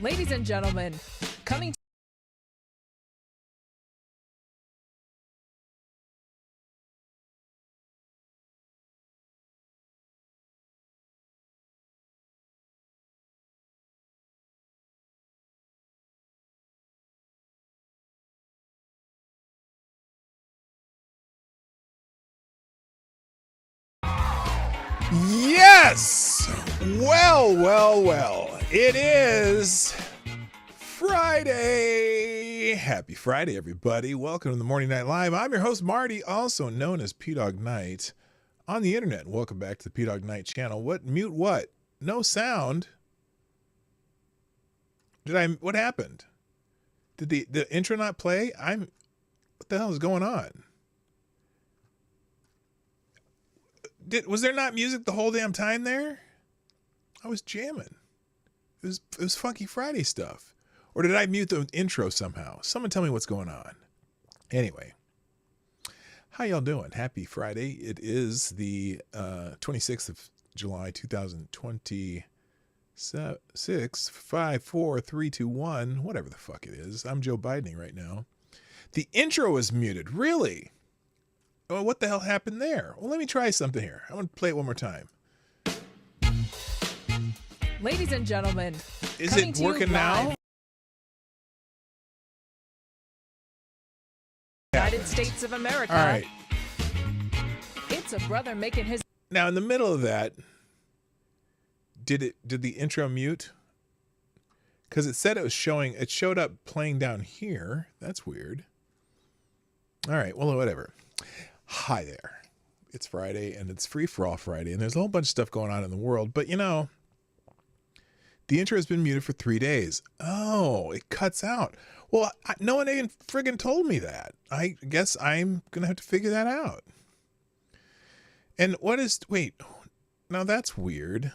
Ladies and gentlemen, coming Yes! Well. It is Friday. Happy Friday, everybody. Welcome to the Morning Night Live. I'm your host, Marty, also known as P-Dog Night on the internet. Welcome back to the P-Dog Night channel. Mute what? No sound? What happened? Did the intro not play? What the hell is going on? Was there not music the whole damn time there? I was jamming. It was Funky Friday stuff. Or did I mute the intro somehow? Someone tell me what's going on. Anyway, how y'all doing? Happy Friday. It is the 26th of July, 2026. 5, 4, 3, 2, 1, whatever the fuck it is. I'm Joe Bidening right now. The intro is muted. Really? Oh, what the hell happened there? Well, let me try something here. I'm going to play it one more time. Ladies and gentlemen, is it working now? United States of America. All right. It's a brother making his. Now, in the middle of that, did the intro mute? Because it said it showed up playing down here. That's weird. All right. Well, whatever. Hi there. It's Friday and it's Free for All Friday, and there's a whole bunch of stuff going on in the world, but the intro has been muted for 3 days. Oh, it cuts out. Well, no one even friggin' told me that. I guess I'm going to have to figure that out. And wait, now that's weird.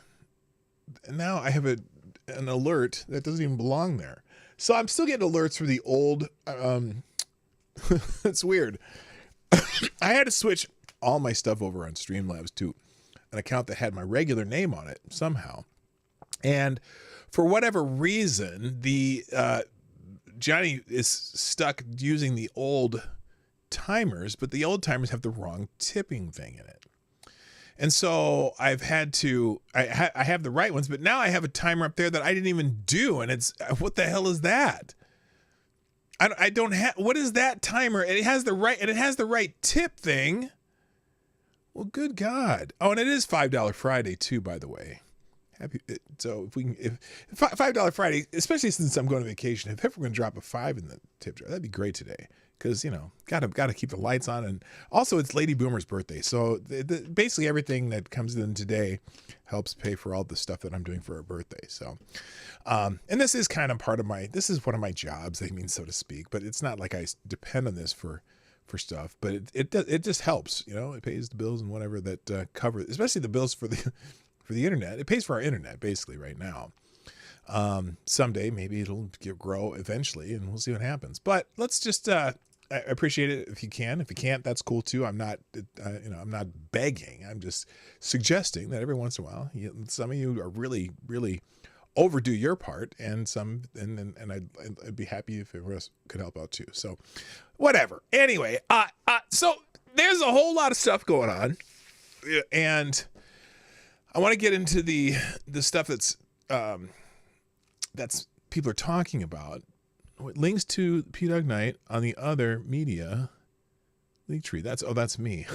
Now I have an alert that doesn't even belong there. So I'm still getting alerts for the old, that's weird. I had to switch all my stuff over on Streamlabs to an account that had my regular name on it somehow. And for whatever reason, the Johnny is stuck using the old timers, but the old timers have the wrong tipping thing in it. And so I've had to, I have the right ones, but now I have a timer up there that I didn't even do. And it's, what the hell is that? I don't have, what is that timer? And it has the right tip thing. Well, good God. Oh, and it is $5 Friday too, by the way. So if $5 Friday, especially since I'm going on vacation, if ever we're going to drop a 5 in the tip jar, that'd be great today. Because, gotta keep the lights on. And also it's Lady Boomer's birthday. So basically everything that comes in today helps pay for all the stuff that I'm doing for her birthday. So, and this is kind of this is one of my jobs, I mean, so to speak, but it's not like I depend on this for stuff, but it just helps, it pays the bills and whatever that cover, especially the bills for the internet. It pays for our internet basically right now. Someday maybe it'll grow eventually and we'll see what happens, but let's just, I appreciate it if you can. If you can't, that's cool too. I'm not, I'm not begging. I'm just suggesting that every once in a while, some of you are really, really overdo your part, and I'd be happy if everyone else could help out too. So, whatever. Anyway, so there's a whole lot of stuff going on, and I want to get into the stuff that's people are talking about. Links to P-Dog Night on the other media link tree. That's me.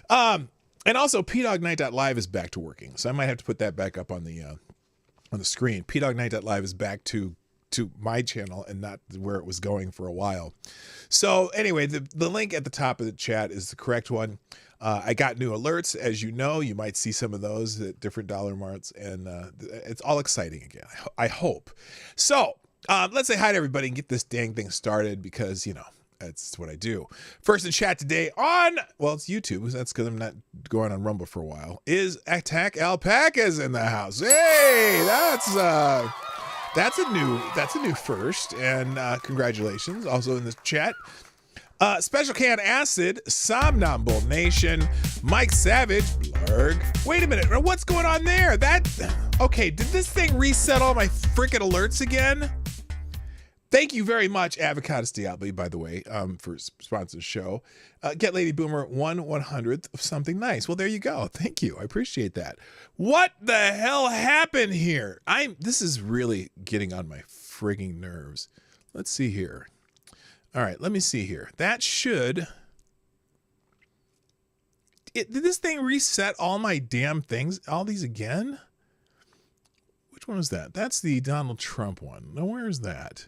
And also pdognight.live is back to working. So I might have to put that back up on the screen. pdognight.live is back to my channel and not where it was going for a while. So anyway, the link at the top of the chat is the correct one. I got new alerts, as you know. You might see some of those at different dollar marts, and it's all exciting again. I hope. So let's say hi to everybody and get this dang thing started, because That's what I do. First in chat today on, well, it's YouTube. That's because I'm not going on Rumble for a while. Is Attack Alpacas in the house? Hey, that's a new first, and congratulations. Also in the chat, Special Can Acid, Somnambul Nation, Mike Savage, Blurg. Wait a minute, what's going on there? Okay, did this thing reset all my freaking alerts again? Thank you very much, Avocados Diablo, by the way, for sponsoring the show. Get Lady Boomer 1/100th of something nice. Well, there you go. Thank you. I appreciate that. What the hell happened here? This is really getting on my frigging nerves. Let's see here. All right, let me see here. That should... Did this thing reset all my damn things? All these again? Which one was that? That's the Donald Trump one. Now, where is that?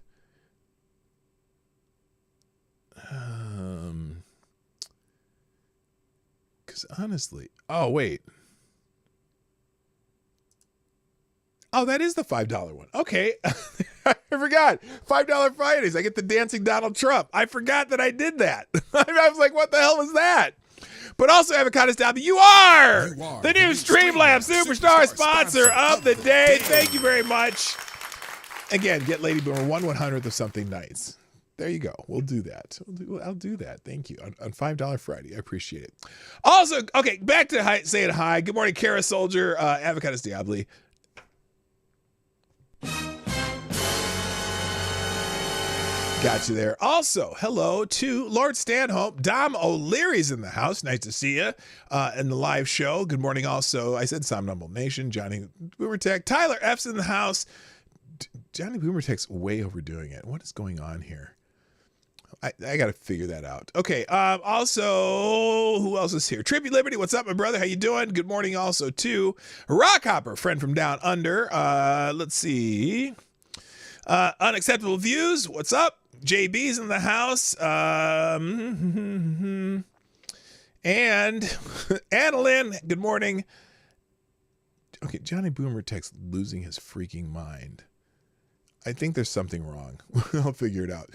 Because honestly... Oh, wait. Oh, that is the $5 one. Okay. I forgot. $5 Fridays. I get the dancing Donald Trump. I forgot that I did that. I was like, what the hell was that? But also, Avocados Diablo, you are the new Streamlabs Superstar sponsor of the day. Thank you very much. Again, get Lady Boomer 1/100th of something nice. There you go. We'll do that. I'll do that. Thank you. On $5 Friday. I appreciate it. Also, okay, back to saying hi. Good morning, Kara Soldier, Avocados Diablo. Got you there. Also, hello to Lord Stanhope. Dom O'Leary's in the house. Nice to see you in the live show. Good morning also. I said Somnambul Nation. Johnny Boomer Tech. Tyler F's in the house. Johnny Boomer Tech's way overdoing it. What is going on here? I got to figure that out. Okay. Also, who else is here? Trippy Liberty. What's up, my brother? How you doing? Good morning also to Rockhopper, friend from down under. Let's see. Unacceptable Views. What's up? JB's in the house. And Annalyn, good morning. Okay, Johnny Boomer Tech's losing his freaking mind. I think there's something wrong. I'll figure it out.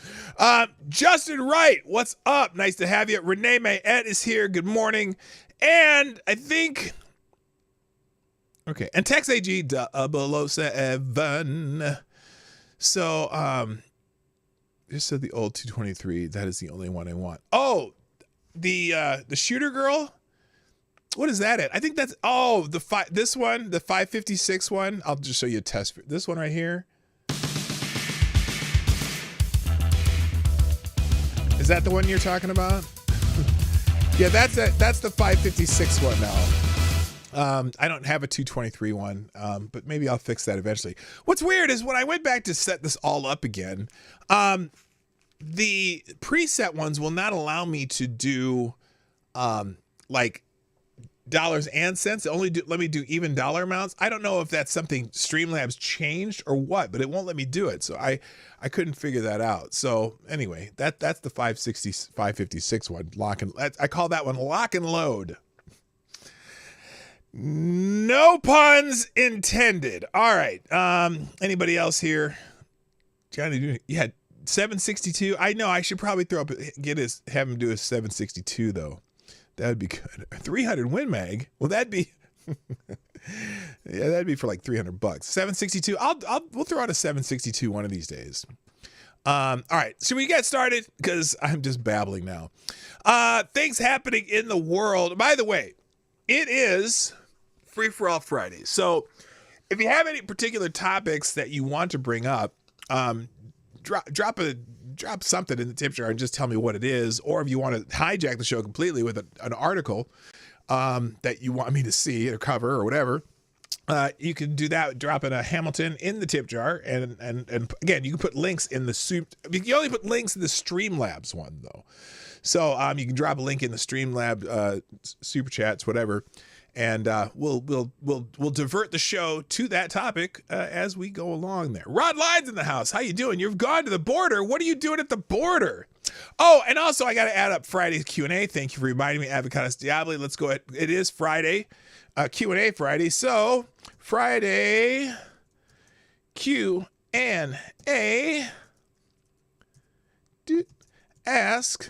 Justin Wright, what's up? Nice to have you. Renee Mayette is here. Good morning. And I think... Okay, and Tex AG 007. So, just said the old 223. That is the only one I want. Oh, the shooter girl. What is that at? I think that's this one, the 556 one. I'll just show you a test. This one right here. Is that the one you're talking about? Yeah, that's the 556 one now. I don't have a 223 one, but maybe I'll fix that eventually. What's weird is when I went back to set this all up again, the preset ones will not allow me to do like dollars and cents. Let me do even dollar amounts. I don't know if that's something Streamlabs changed or what, but it won't let me do it. So I couldn't figure that out. So anyway, that's the 556 one. I call that one lock and load. No puns intended. All right. Anybody else here? Johnny, yeah, 762. I know I should probably have him do a 762 though. That would be good. 300 Win Mag. Well, that'd be yeah, that'd be for like $300. 762. We'll throw out a 762 one of these days. All right, should we get started? Because I'm just babbling now. Things happening in the world. By the way, it is Free for All Fridays. So if you have any particular topics that you want to bring up, drop something in the tip jar and just tell me what it is. Or if you want to hijack the show completely with an article that you want me to see or cover or whatever, you can do that. Drop in a Hamilton in the tip jar, and again, you can put links in the you only put links in the Streamlabs one though. So you can drop a link in the Streamlab super chats, whatever, and we'll divert the show to that topic as we go along there. Rod Lyons in the house. How you doing? You've gone to the border. What are you doing at the border? Oh, and also I got to add up Friday's Q&A. Thank you for reminding me, Avocados Diablo. Let's go ahead. It is Friday, Q&A Friday. So Friday Q&A. ask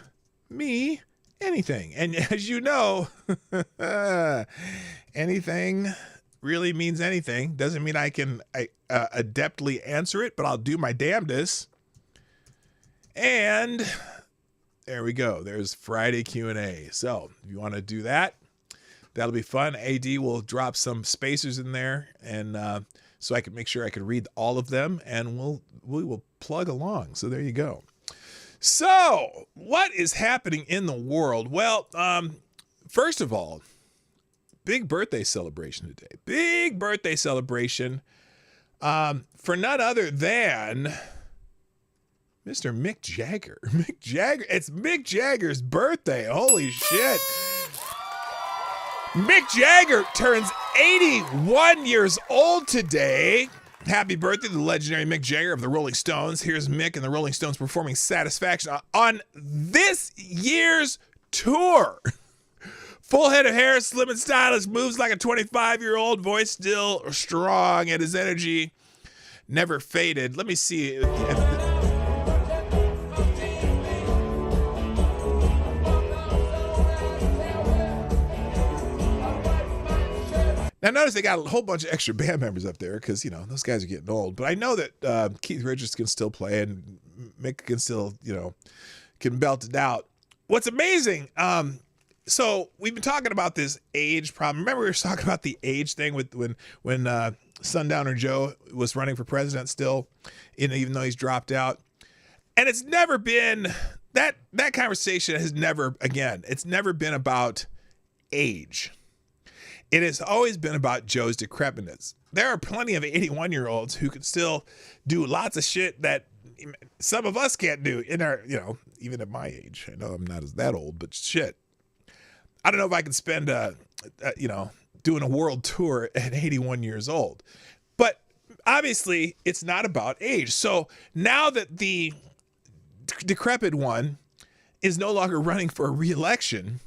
me anything. And as you know, anything really means anything. Doesn't mean I can adeptly answer it, but I'll do my damnedest. And there we go. There's Friday Q&A. So if you want to do that, that'll be fun. AD will drop some spacers in there, and so I can make sure I can read all of them, and we will plug along. So there you go. So what is happening in the world? Well, first of all, big birthday celebration today. Big birthday celebration for none other than Mr. Mick Jagger. Mick Jagger. It's Mick Jagger's birthday. Holy shit. Mick Jagger turns 81 years old today. Happy birthday to the legendary Mick Jagger of the Rolling Stones. Here's Mick and the Rolling Stones performing Satisfaction on this year's tour. Full head of hair, slim and stylish, moves like a 25-year-old, voice still strong, and his energy never faded. Let me see. Now, notice they got a whole bunch of extra band members up there because, you know, those guys are getting old. But I know that Keith Richards can still play and Mick can still, you know, can belt it out. What's amazing, so we've been talking about this age problem. Remember we were talking about the age thing with when Sundowner Joe was running for president still, even though he's dropped out. And it's never been, that conversation has never, again, it's never been about age. It has always been about Joe's decrepitness. There are plenty of 81-year-olds who can still do lots of shit that some of us can't do in our, you know, even at my age. I know I'm not as that old, but shit. I don't know if I can spend, you know, doing a world tour at 81 years old. But obviously, it's not about age. So now that the decrepit one is no longer running for a re-election,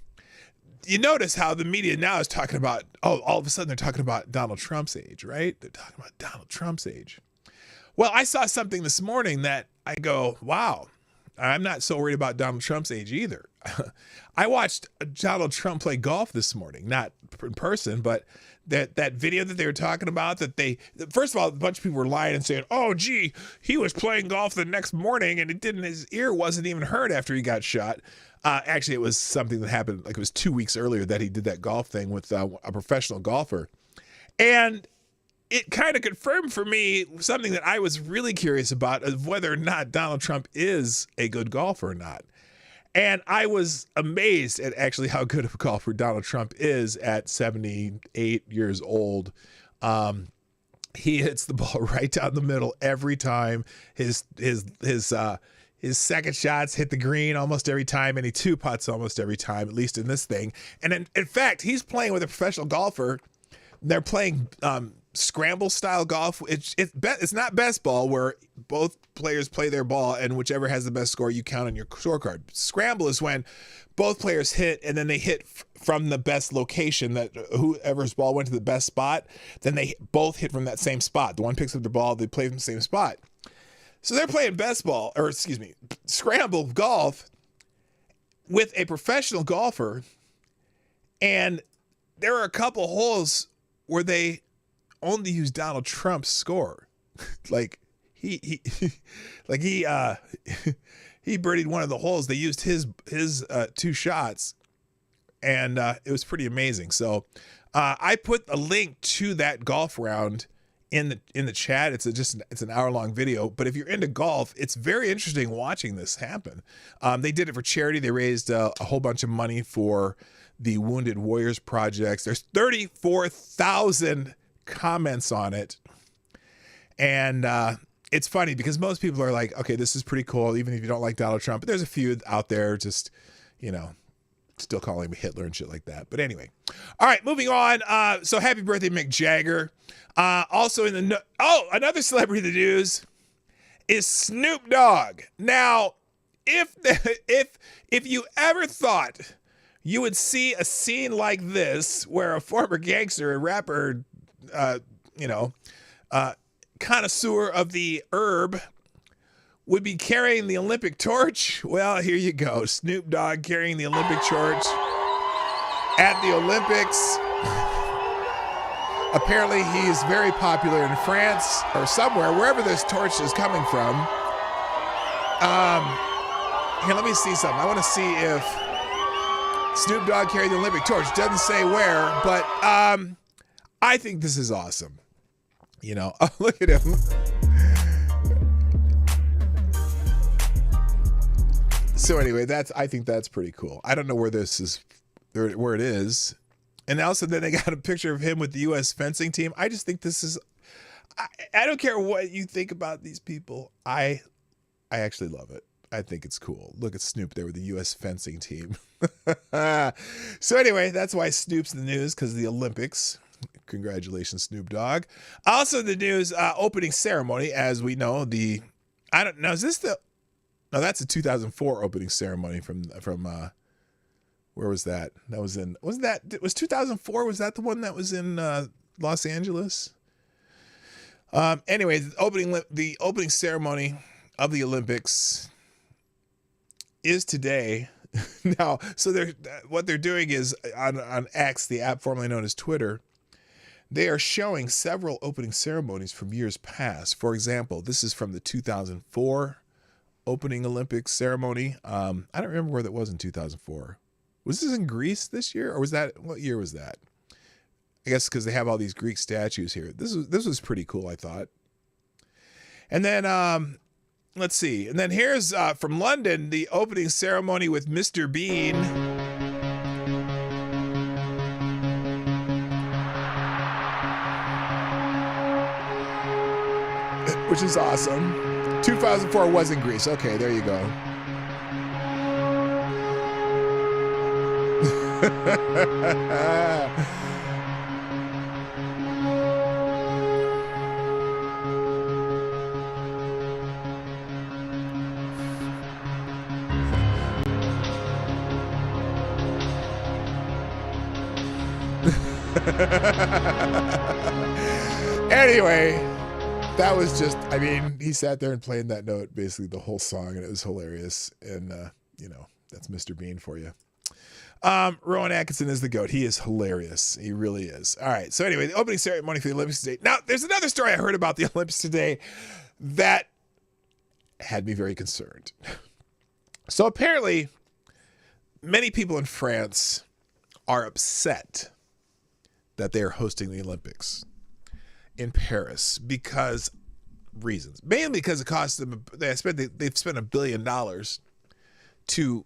you notice how the media now is talking about, oh, all of a sudden they're talking about Donald Trump's age, right? They're talking about Donald Trump's age. Well, I saw something this morning that I go, wow, I'm not so worried about Donald Trump's age either. I watched Donald Trump play golf this morning, not in person, but that video that they were talking about, that first of all, a bunch of people were lying and saying, oh, gee, he was playing golf the next morning and his ear wasn't even hurt after he got shot. Actually, it was something that happened, like it was 2 weeks earlier that he did that golf thing with a professional golfer. And it kind of confirmed for me something that I was really curious about, of whether or not Donald Trump is a good golfer or not. And I was amazed at actually how good of a golfer Donald Trump is at 78 years old. He hits the ball right down the middle every time. His second shots hit the green almost every time, and he two putts almost every time, at least in this thing. And in fact, he's playing with a professional golfer. They're playing scramble style golf. It's not best ball where both players play their ball and whichever has the best score you count on your scorecard. Scramble is when both players hit and then they hit from the best location, that whoever's ball went to the best spot, then they both hit from that same spot. The one picks up the ball, they play from the same spot. So they're playing scramble golf with a professional golfer, and there are a couple holes where they only use Donald Trump's score. Like he birdied one of the holes. They used his two shots, and it was pretty amazing. So I put a link to that golf round in the chat. It's an hour-long video, but if you're into golf, it's very interesting watching this happen. They did it for charity. They raised a whole bunch of money for the Wounded Warriors projects. There's 34,000 comments on it, and it's funny because most people are like, okay, this is pretty cool, even if you don't like Donald Trump, but there's a few out there just, you know, still calling him Hitler and shit like that. But anyway, all right, moving on. So happy birthday, Mick Jagger. Also in the another celebrity in the news is Snoop Dogg. Now, if you ever thought you would see a scene like this where a former gangster and rapper, connoisseur of the herb would be carrying the Olympic torch? Well, here you go. Snoop Dogg carrying the Olympic torch at the Olympics. Apparently, he's very popular in France or somewhere, wherever this torch is coming from. Here, let me see something. I want to see if Snoop Dogg carried the Olympic torch. Doesn't say where, but I think this is awesome. You know, oh, look at him. So anyway, I think that's pretty cool. I don't know where this is, where it is. And also then they got a picture of him with the U.S. fencing team. I just think this is, I don't care what you think about these people. I actually love it. I think it's cool. Look at Snoop there with the U.S. fencing team. So anyway, that's why Snoop's in the news, because of the Olympics. Congratulations, Snoop Dogg. Also the news, opening ceremony, as we know, I don't know, is this no, that's a 2004 opening ceremony from where was that? That was in, was 2004? Was that the one that was in Los Angeles? Anyway, the opening ceremony of the Olympics is today. Now, so what they're doing is on X, the app formerly known as Twitter, they are showing several opening ceremonies from years past. For example, this is from the 2004 opening Olympics ceremony. I don't remember where that was in 2004. Was this in Greece this year, or what year was that? I guess because they have all these Greek statues here. This was pretty cool, I thought. And then let's see. And then here's from London, the opening ceremony with Mr. Bean. Which is awesome. 2004 was in Greece. Okay, there you go. Anyway, that was just, I mean, he sat there and played that note basically the whole song, and it was hilarious. And, you know, that's Mr. Bean for you. Rowan Atkinson is the GOAT. He is hilarious. He really is. All right. So anyway, the opening ceremony for the Olympics today. Now, there's another story I heard about the Olympics today that had me very concerned. So apparently, many people in France are upset that they are hosting the Olympics in Paris because reasons. Mainly because it costs them, they've spent $1 billion to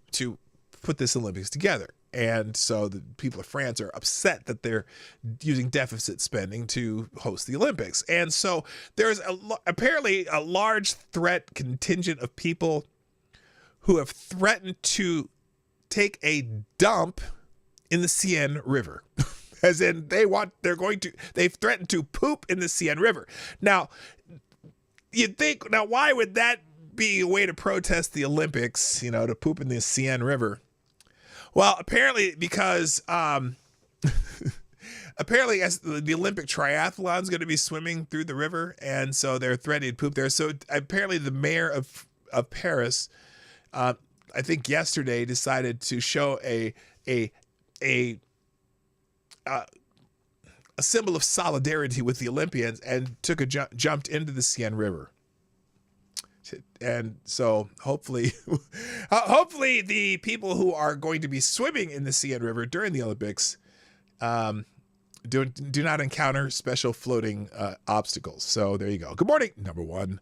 put this Olympics together. And so the people of France are upset that they're using deficit spending to host the Olympics. And so there's apparently a large threat contingent of people who have threatened to take a dump in the Seine River. As in they've threatened to poop in the Seine River. Now, you'd think, why would that be a way to protest the Olympics, you know, to poop in the Seine River? Well, apparently because apparently as the Olympic triathlon is going to be swimming through the river, and so they're threatening to poop there. So apparently the mayor of Paris, I think yesterday, decided to show a symbol of solidarity with the Olympians and took jumped into the Seine River. And so hopefully the people who are going to be swimming in the Seine River during the Olympics do not encounter special floating obstacles. So there you go. Good morning, number one.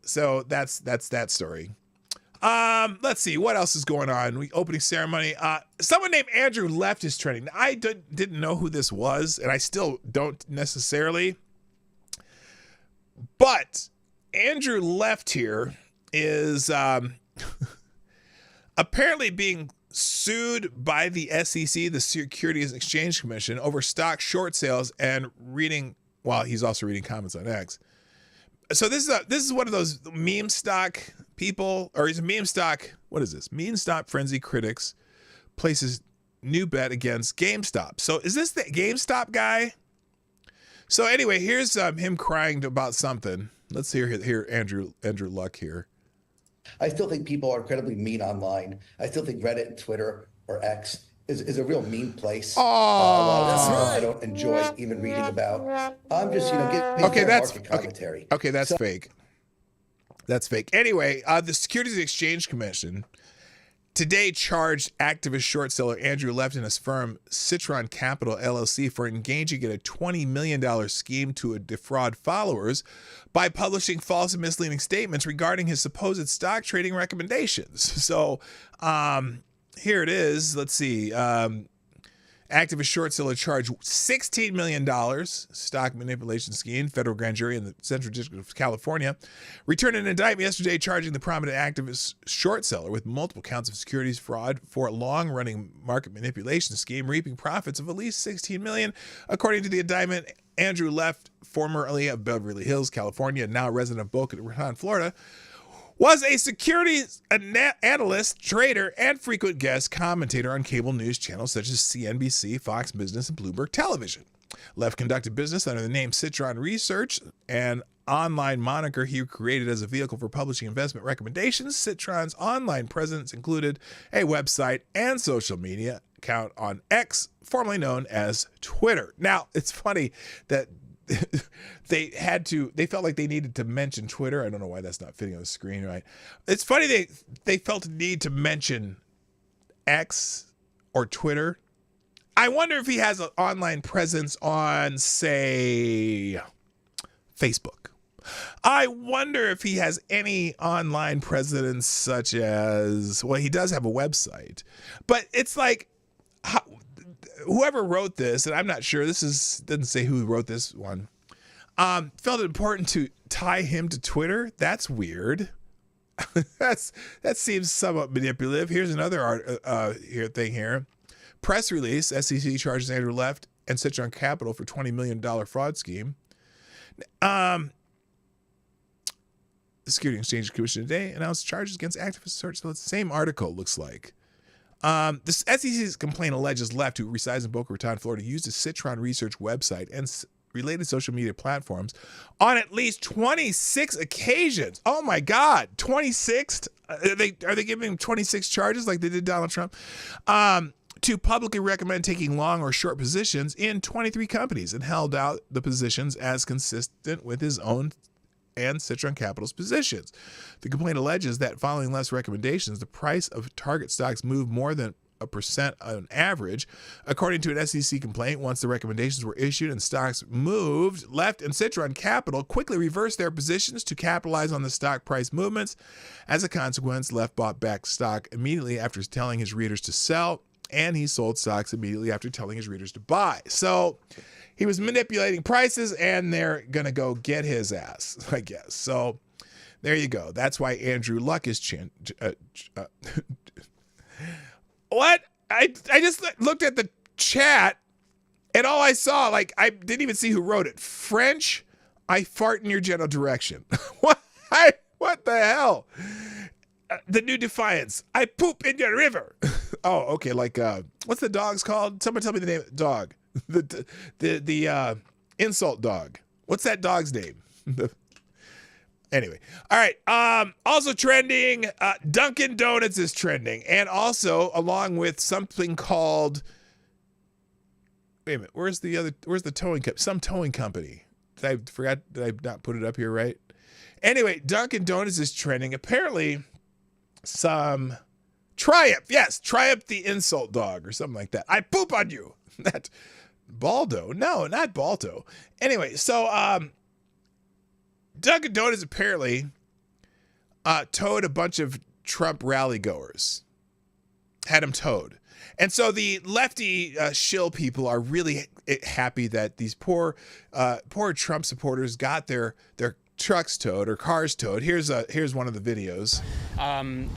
So that's that story. Let's see what else is going on. Opening ceremony. Someone named Andrew Left is trending. I didn't know who this was, and I still don't necessarily. But Andrew Left here is apparently being sued by the SEC, the Securities and Exchange Commission, over stock short sales and reading. Well, he's also reading comments on X. So this is one of those meme stock people, or he's a meme stock. What is this? Meme stock frenzy critics places new bet against GameStop. So is this the GameStop guy? So anyway, here's him crying about something. Let's hear Andrew Luck here. I still think people are incredibly mean online. I still think Reddit and Twitter or X is a real mean place. A lot of people I don't enjoy even reading about. I'm just, giving fair market commentary. Okay, that's fake. That's fake. Anyway, the Securities and Exchange Commission today charged activist short seller Andrew Left and his firm Citron Capital LLC for engaging in a $20 million scheme to defraud followers by publishing false and misleading statements regarding his supposed stock trading recommendations. So here it is. Let's see. Activist short seller charged $16 million, stock manipulation scheme. Federal grand jury in the Central District of California returned an indictment yesterday charging the prominent activist short seller with multiple counts of securities fraud for a long-running market manipulation scheme, reaping profits of at least $16 million. According to the indictment, Andrew Left, formerly of Beverly Hills, California, and now resident of Boca Raton, Florida, was a securities analyst, trader, and frequent guest commentator on cable news channels such as CNBC, Fox Business, and Bloomberg Television. Left conducted business under the name Citron Research, an online moniker he created as a vehicle for publishing investment recommendations. Citron's online presence included a website and social media account on X, formerly known as Twitter. Now, it's funny that they felt like they needed to mention Twitter. I don't know why that's not fitting on the screen right. It's funny they felt a need to mention X or Twitter. I wonder if he has an online presence on, say, Facebook. I wonder if he has any online presence such as, well, he does have a website, but it's like, whoever wrote this, and I'm not sure, doesn't say who wrote this one, felt it important to tie him to Twitter. That's weird. That seems somewhat manipulative. Here's another thing here. Press release, SEC charges Andrew Left and Citron Capital for $20 million fraud scheme. The Securities and Exchange Commission today announced charges against activist search. So it's the same article, looks like. The SEC's complaint alleges Left, who resides in Boca Raton, Florida, used a Citron Research website and related social media platforms on at least 26 occasions. Oh my God, 26? Are they giving him 26 charges like they did Donald Trump? To publicly recommend taking long or short positions in 23 companies and held out the positions as consistent with his own and Citron Capital's positions. The complaint alleges that following Left's recommendations, the price of target stocks moved more than 1% on average. According to an SEC complaint, once the recommendations were issued and stocks moved, Left and Citron Capital quickly reversed their positions to capitalize on the stock price movements. As a consequence, Left bought back stock immediately after telling his readers to sell, and he sold stocks immediately after telling his readers to buy. So he was manipulating prices, and they're going to go get his ass, I guess. So there you go. That's why Andrew Luck is what? I just looked at the chat, and all I saw, like, I didn't even see who wrote it. French, I fart in your general direction. What? What the hell? The new defiance. I poop in your river. Oh, okay. Like, what's the dog's called? Someone tell me the name of the dog. The insult dog. What's that dog's name? Anyway. All right. Also trending, Dunkin' Donuts is trending. And also, along with something called, wait a minute, where's the towing company? Some towing company. Did I not put it up here right? Anyway, Dunkin' Donuts is trending. Apparently, some Triumph. Yes, Triumph the insult dog or something like that. I poop on you. That Baldo. No, not Baldo. Anyway, so Dunkin' Donuts apparently towed a bunch of Trump rally goers. Had them towed. And so the lefty shill people are really happy that these poor Trump supporters got their trucks towed or cars towed. Here's one of the videos.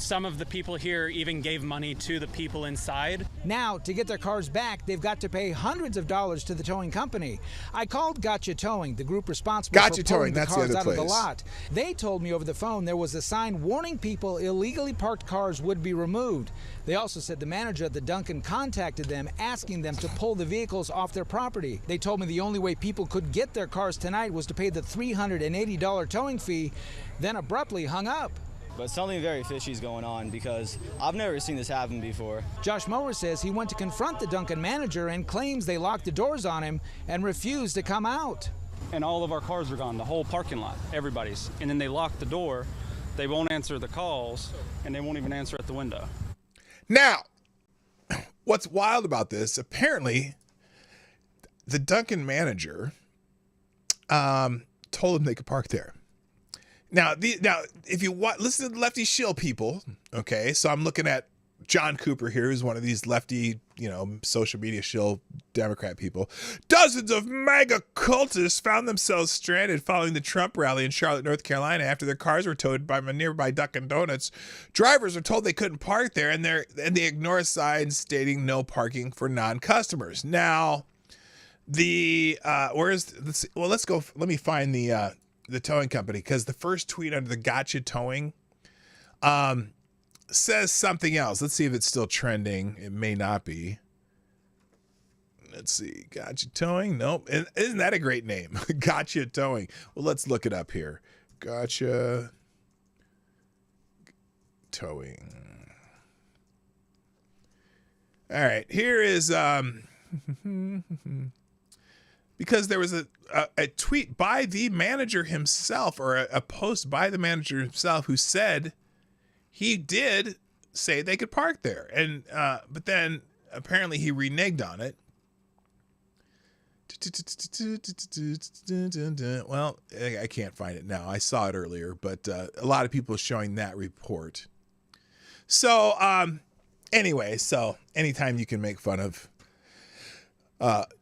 Some of the people here even gave money to the people inside. Now, to get their cars back, they've got to pay hundreds of dollars to the towing company. I called Gotcha Towing, the group responsible for pulling the cars out of the lot. They told me over the phone there was a sign warning people illegally parked cars would be removed. They also said the manager at the Dunkin' contacted them, asking them to pull the vehicles off their property. They told me the only way people could get their cars tonight was to pay the $380 towing fee, then abruptly hung up. But something very fishy is going on because I've never seen this happen before. Josh Mower says he went to confront the Dunkin' manager and claims they locked the doors on him and refused to come out. And all of our cars are gone, the whole parking lot, everybody's. And then they lock the door, they won't answer the calls, and they won't even answer at the window. Now, what's wild about this, apparently the Dunkin' manager told them they could park there. Now, if you listen to the lefty shill people, okay, so I'm looking at John Cooper here, who's one of these lefty, social media shill Democrat people. Dozens of MAGA cultists found themselves stranded following the Trump rally in Charlotte, North Carolina, after their cars were towed by a nearby Dunkin' Donuts. Drivers were told they couldn't park there, and they ignore signs stating no parking for non-customers. Now, let's go. Let me find the towing company, because the first tweet under the Gotcha Towing says something else. Let's see if it's still trending. It may not be. Let's see. Gotcha Towing. Nope. Isn't that a great name? Gotcha Towing. Well, let's look it up here. Gotcha Towing. All right. Here is because there was a tweet by the manager himself, or a post by the manager himself, who said he did say they could park there. And but then apparently he reneged on it. Well, I can't find it now. I saw it earlier, but a lot of people are showing that report. So anyway, so anytime you can make fun of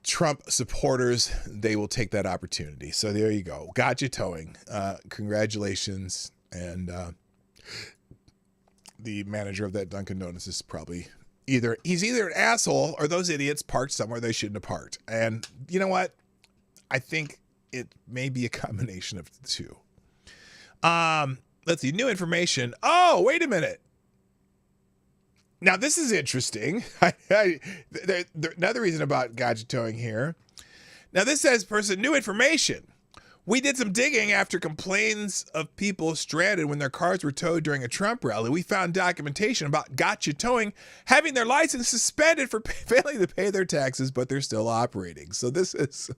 Trump supporters, they will take that opportunity. So there you go. Gotcha Towing. Congratulations. And the manager of that Dunkin' Donuts is probably he's either an asshole, or those idiots parked somewhere they shouldn't have parked. And you know what? I think it may be a combination of the two. Let's see. New information. Oh, wait a minute. Now, this is interesting. Another reason about Gotcha Towing here. Now, this says, new information. We did some digging after complaints of people stranded when their cars were towed during a Trump rally. We found documentation about Gotcha Towing having their license suspended for failing to pay their taxes, but they're still operating. So this is...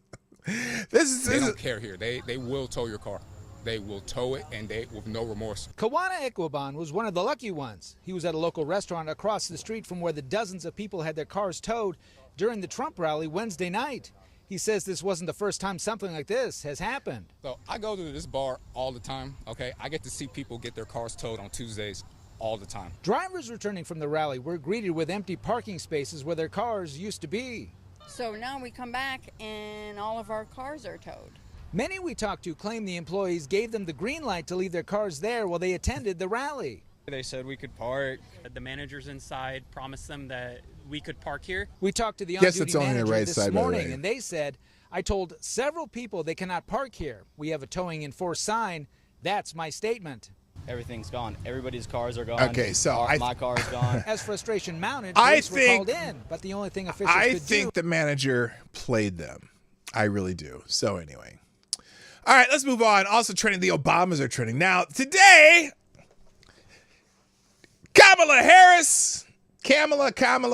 They don't care here. They will tow your car. They will tow it, and they with no remorse. Kawana Ekwaban was one of the lucky ones. He was at a local restaurant across the street from where the dozens of people had their cars towed during the Trump rally Wednesday night. He says this wasn't the first time something like this has happened. So I go to this bar all the time, okay? I get to see people get their cars towed on Tuesdays all the time. Drivers returning from the rally were greeted with empty parking spaces where their cars used to be. So now we come back and all of our cars are towed. Many we talked to claim the employees gave them the green light to leave their cars there while they attended the rally. They said we could park. The managers inside promised them that we could park here. We talked to the on-duty manager this morning, and they said, I told several people they cannot park here. We have a towing enforced sign. That's my statement. Everything's gone. Everybody's cars are gone. Okay, so my car's gone. As frustration mounted, police were called in, but the only thing officials could do... I think the manager played them. I really do. So anyway. All right, let's move on. Also trending, the Obamas are trending. Now, today, Kamala,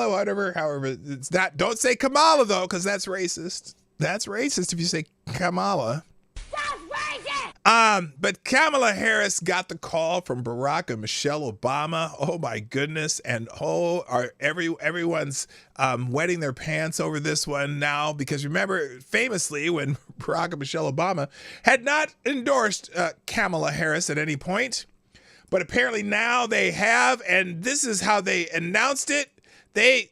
whatever, however, it's not, don't say Kamala, though, because that's racist. That's racist if you say Kamala. That's racist! But Kamala Harris got the call from Barack and Michelle Obama. Oh, my goodness. And everyone's wetting their pants over this one now, because remember, famously, when Barack and Michelle Obama had not endorsed Kamala Harris at any point, but apparently now they have, and this is how they announced it. They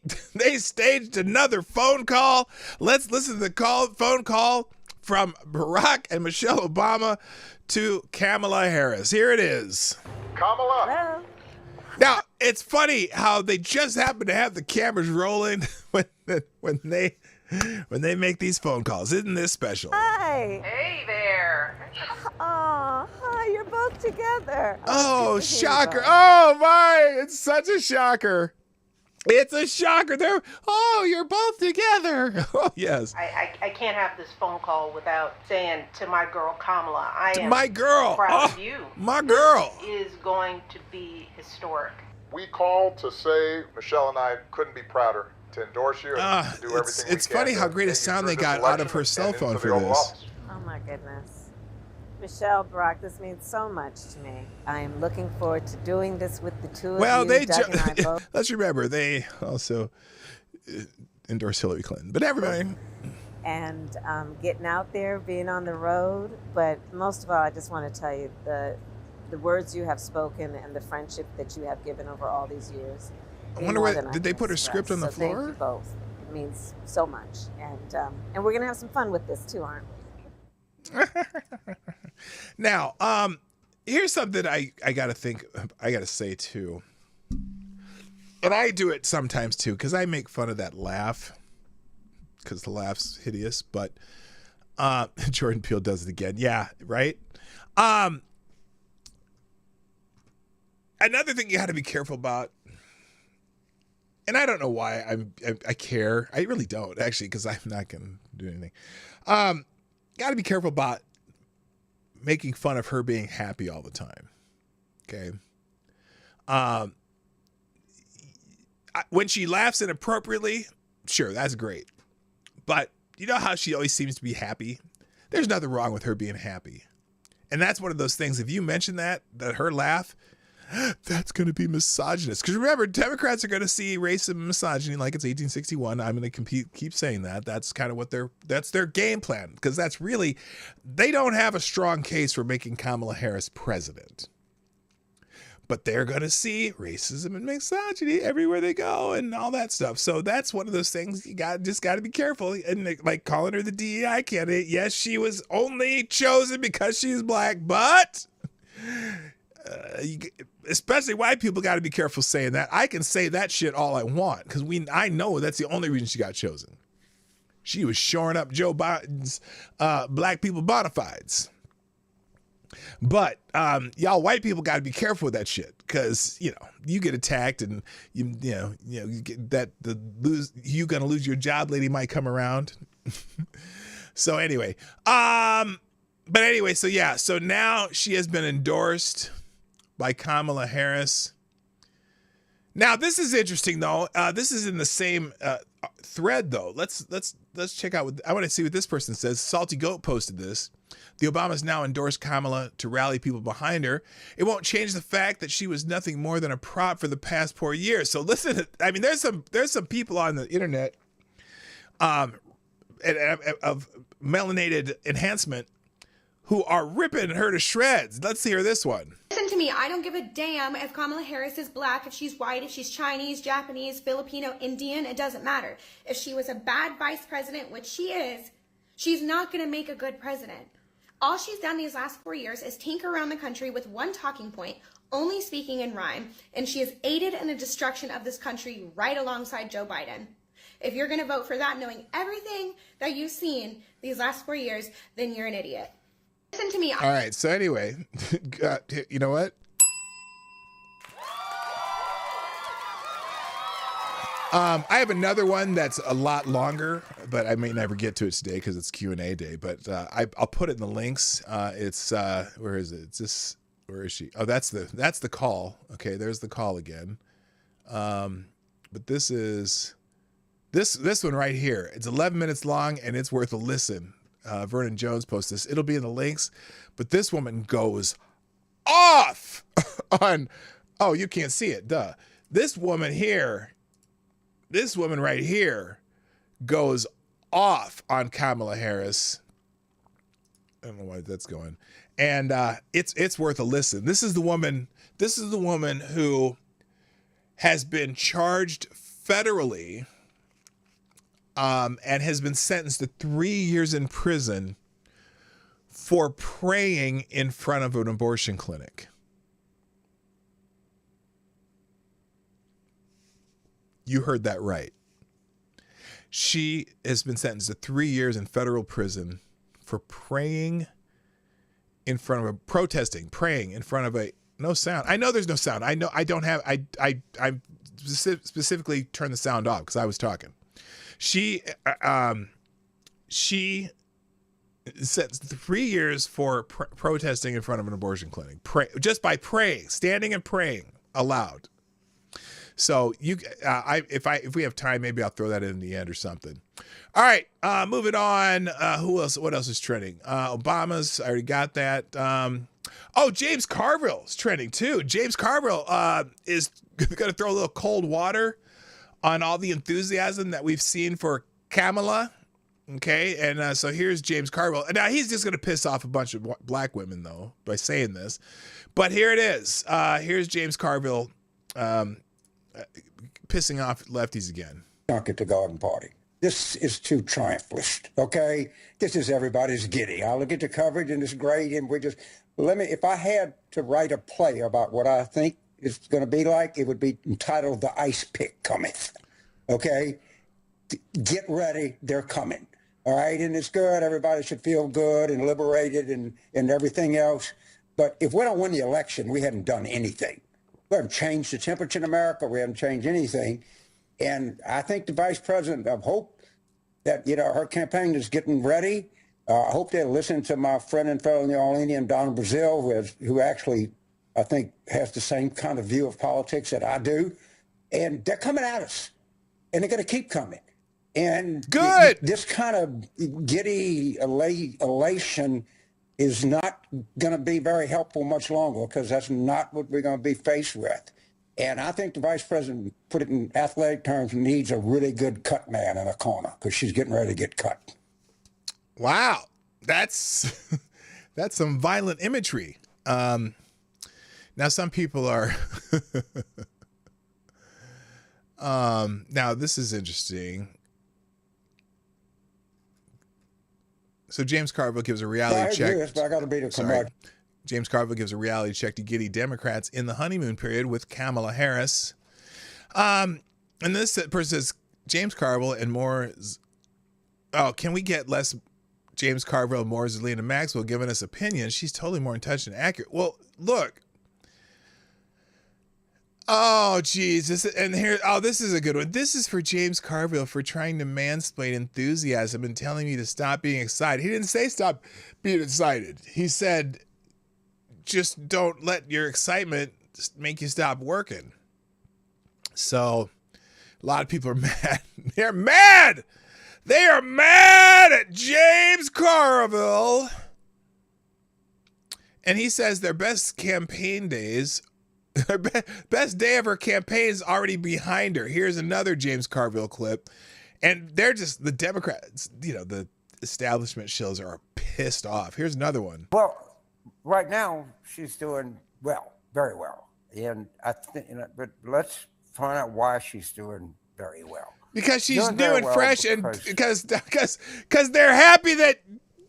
staged another phone call. Let's listen to the phone call from Barack and Michelle Obama to Kamala Harris. Here it is. Kamala. Hello. Now, it's funny how they just happen to have the cameras rolling when they make these phone calls. Isn't this special? Hi. Hey there. Oh, hi, you're both together. Oh, shocker. Oh, my. It's such a shocker. It's a shocker. You're both together. Oh, yes. I can't have this phone call without saying to my girl Kamala, I am my girl. proud of you. My girl. This is going to be historic. We called to say Michelle and I couldn't be prouder to endorse you and to do everything we can. It's funny how great a sound they got out of her cell phone for this. Oh my goodness. Michelle, Brock, this means so much to me. I am looking forward to doing this with the two of you. Doug and I both. Let's remember, they also endorse Hillary Clinton. But everybody. And getting out there, being on the road. But most of all, I just want to tell you the words you have spoken and the friendship that you have given over all these years. I wonder did they put her script on the floor? Thank you both. It means so much. And we're going to have some fun with this too, aren't we? Now, here's something I gotta say too. And I do it sometimes too, because I make fun of that laugh. Because the laugh's hideous, but Jordan Peele does it again. Yeah, right? Another thing you gotta be careful about, and I don't know why I care. I really don't, actually, because I'm not gonna do anything. Got to be careful about making fun of her being happy all the time. Okay. When she laughs inappropriately, sure, that's great. But you know how she always seems to be happy? There's nothing wrong with her being happy. And that's one of those things. If you mention that her laugh, that's going to be misogynist. Because remember, Democrats are going to see racism and misogyny like it's 1861. I'm going to keep saying that. That's kind of what that's their game plan. Because that's really, they don't have a strong case for making Kamala Harris president. But they're going to see racism and misogyny everywhere they go and all that stuff. So that's one of those things you just got to be careful. And like calling her the DEI candidate. Yes, she was only chosen because she's black, but especially white people got to be careful saying that. I can say that shit all I want because I know that's the only reason she got chosen. She was shoring up Joe Biden's black people bona fides. But y'all white people got to be careful with that shit because you get attacked and you get that you gonna lose your job lady might come around. So anyway, so now she has been endorsed by Kamala Harris. Now this is interesting though. This is in the same thread though. Let's check out I want to see what this person says. Salty Goat posted this. The Obamas now endorsed Kamala to rally people behind her. It won't change the fact that she was nothing more than a prop for the past 4 years. So listen, I mean, there's some people on the internet of melanated enhancement who are ripping her to shreds. Let's hear this one. Listen to me. I don't give a damn if Kamala Harris is black, if she's white, if she's Chinese, Japanese, Filipino, Indian. It doesn't matter. If she was a bad vice president, which she is, she's not going to make a good president. All she's done these last 4 years is tinker around the country with one talking point, only speaking in rhyme, and she has aided in the destruction of this country right alongside Joe Biden. If you're going to vote for that, knowing everything that you've seen these last 4 years, then you're an idiot. Listen to me. All right, so anyway, you know what? I have another one that's a lot longer, but I may never get to it today because it's Q&A day. But I'll put it in the links. It's where is it? Where is she? Oh, that's the call. Okay, there's the call again. But this is this one right here. It's 11 minutes long and it's worth a listen. Vernon Jones posted this. It'll be in the links. But this woman goes off on. Oh, you can't see it. Duh. This woman right here goes off on Kamala Harris. I don't know why that's going. And it's worth a listen. This is the woman who has been charged federally and has been sentenced to 3 years in prison for praying in front of an abortion clinic. You heard that right. She has been sentenced to 3 years in federal prison for praying in front of praying in front of No sound. I know there's no sound. I know I don't have. I specifically turned the sound off because I was talking. She set 3 years for protesting in front of an abortion clinic. Just by praying, standing and praying aloud. So if we have time, maybe I'll throw that in the end or something. All right, moving on. Who else? What else is trending? Obama's. I already got that. James Carville is trending too. James Carville is going to throw a little cold water on all the enthusiasm that we've seen for Kamala. Okay, and so here's James Carville. Now he's just going to piss off a bunch of black women though by saying this, but here it is. Here's James Carville pissing off lefties again. Not at the garden party. This is too triumphalist, okay? This is everybody's giddy. I look at the coverage and it's great, and if I had to write a play about what I think it's going to be like, it would be entitled The Ice Pick Cometh, okay? Get ready, they're coming, all right? And it's good, everybody should feel good and liberated and everything else. But if we don't win the election, we haven't done anything. We haven't changed the temperature in America, we haven't changed anything. And I think the vice president, I hope that, her campaign is getting ready. I hope they'll listen to my friend and fellow New Orleanian, Don Brazil, who actually, I think, has the same kind of view of politics that I do. And they're coming at us. And they're going to keep coming. And good. This kind of giddy elation is not going to be very helpful much longer, because that's not what we're going to be faced with. And I think the vice president, put it in athletic terms, needs a really good cut man in a corner, because she's getting ready to get cut. Wow. That's some violent imagery. Now, some people are... now, this is interesting. So James Carville gives a reality check. This, but I got to be the commercial. James Carville gives a reality check to giddy Democrats in the honeymoon period with Kamala Harris. And this person says, James Carville and more. Oh, can we get less James Carville, more Zelina Maxwell giving us opinions? She's totally more in touch and accurate. Well, look. Oh, geez. This is a good one. This is for James Carville for trying to mansplain enthusiasm and telling me to stop being excited. He didn't say stop being excited. He said, just don't let your excitement make you stop working. So a lot of people are mad. They're mad. They are mad at James Carville. And he says their best campaign days, their best day of her campaign is already behind her. Here's another James Carville clip. And they're just, the Democrats, the establishment shills are pissed off. Here's another one. Well, right now, she's doing well, very well. And I think, but let's find out why she's doing very well. Because she's new and fresh, and because they're happy that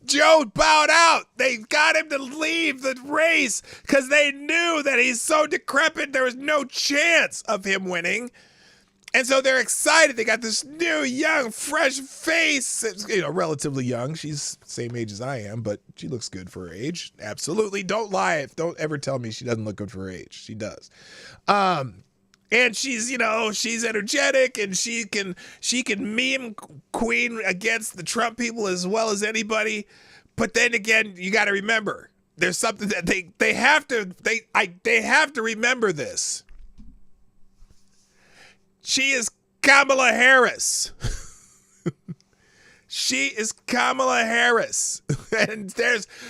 Joe bowed out. They got him to leave the race because they knew that he's so decrepit, there was no chance of him winning. And so they're excited. They got this new, young, fresh face. Relatively young. She's the same age as I am, but she looks good for her age. Absolutely. Don't lie. Don't ever tell me she doesn't look good for her age. She does. And she's, she's energetic, and she can meme queen against the Trump people as well as anybody. But then again, you got to remember, there's something that they have to remember this. She is Kamala Harris. She is Kamala Harris. And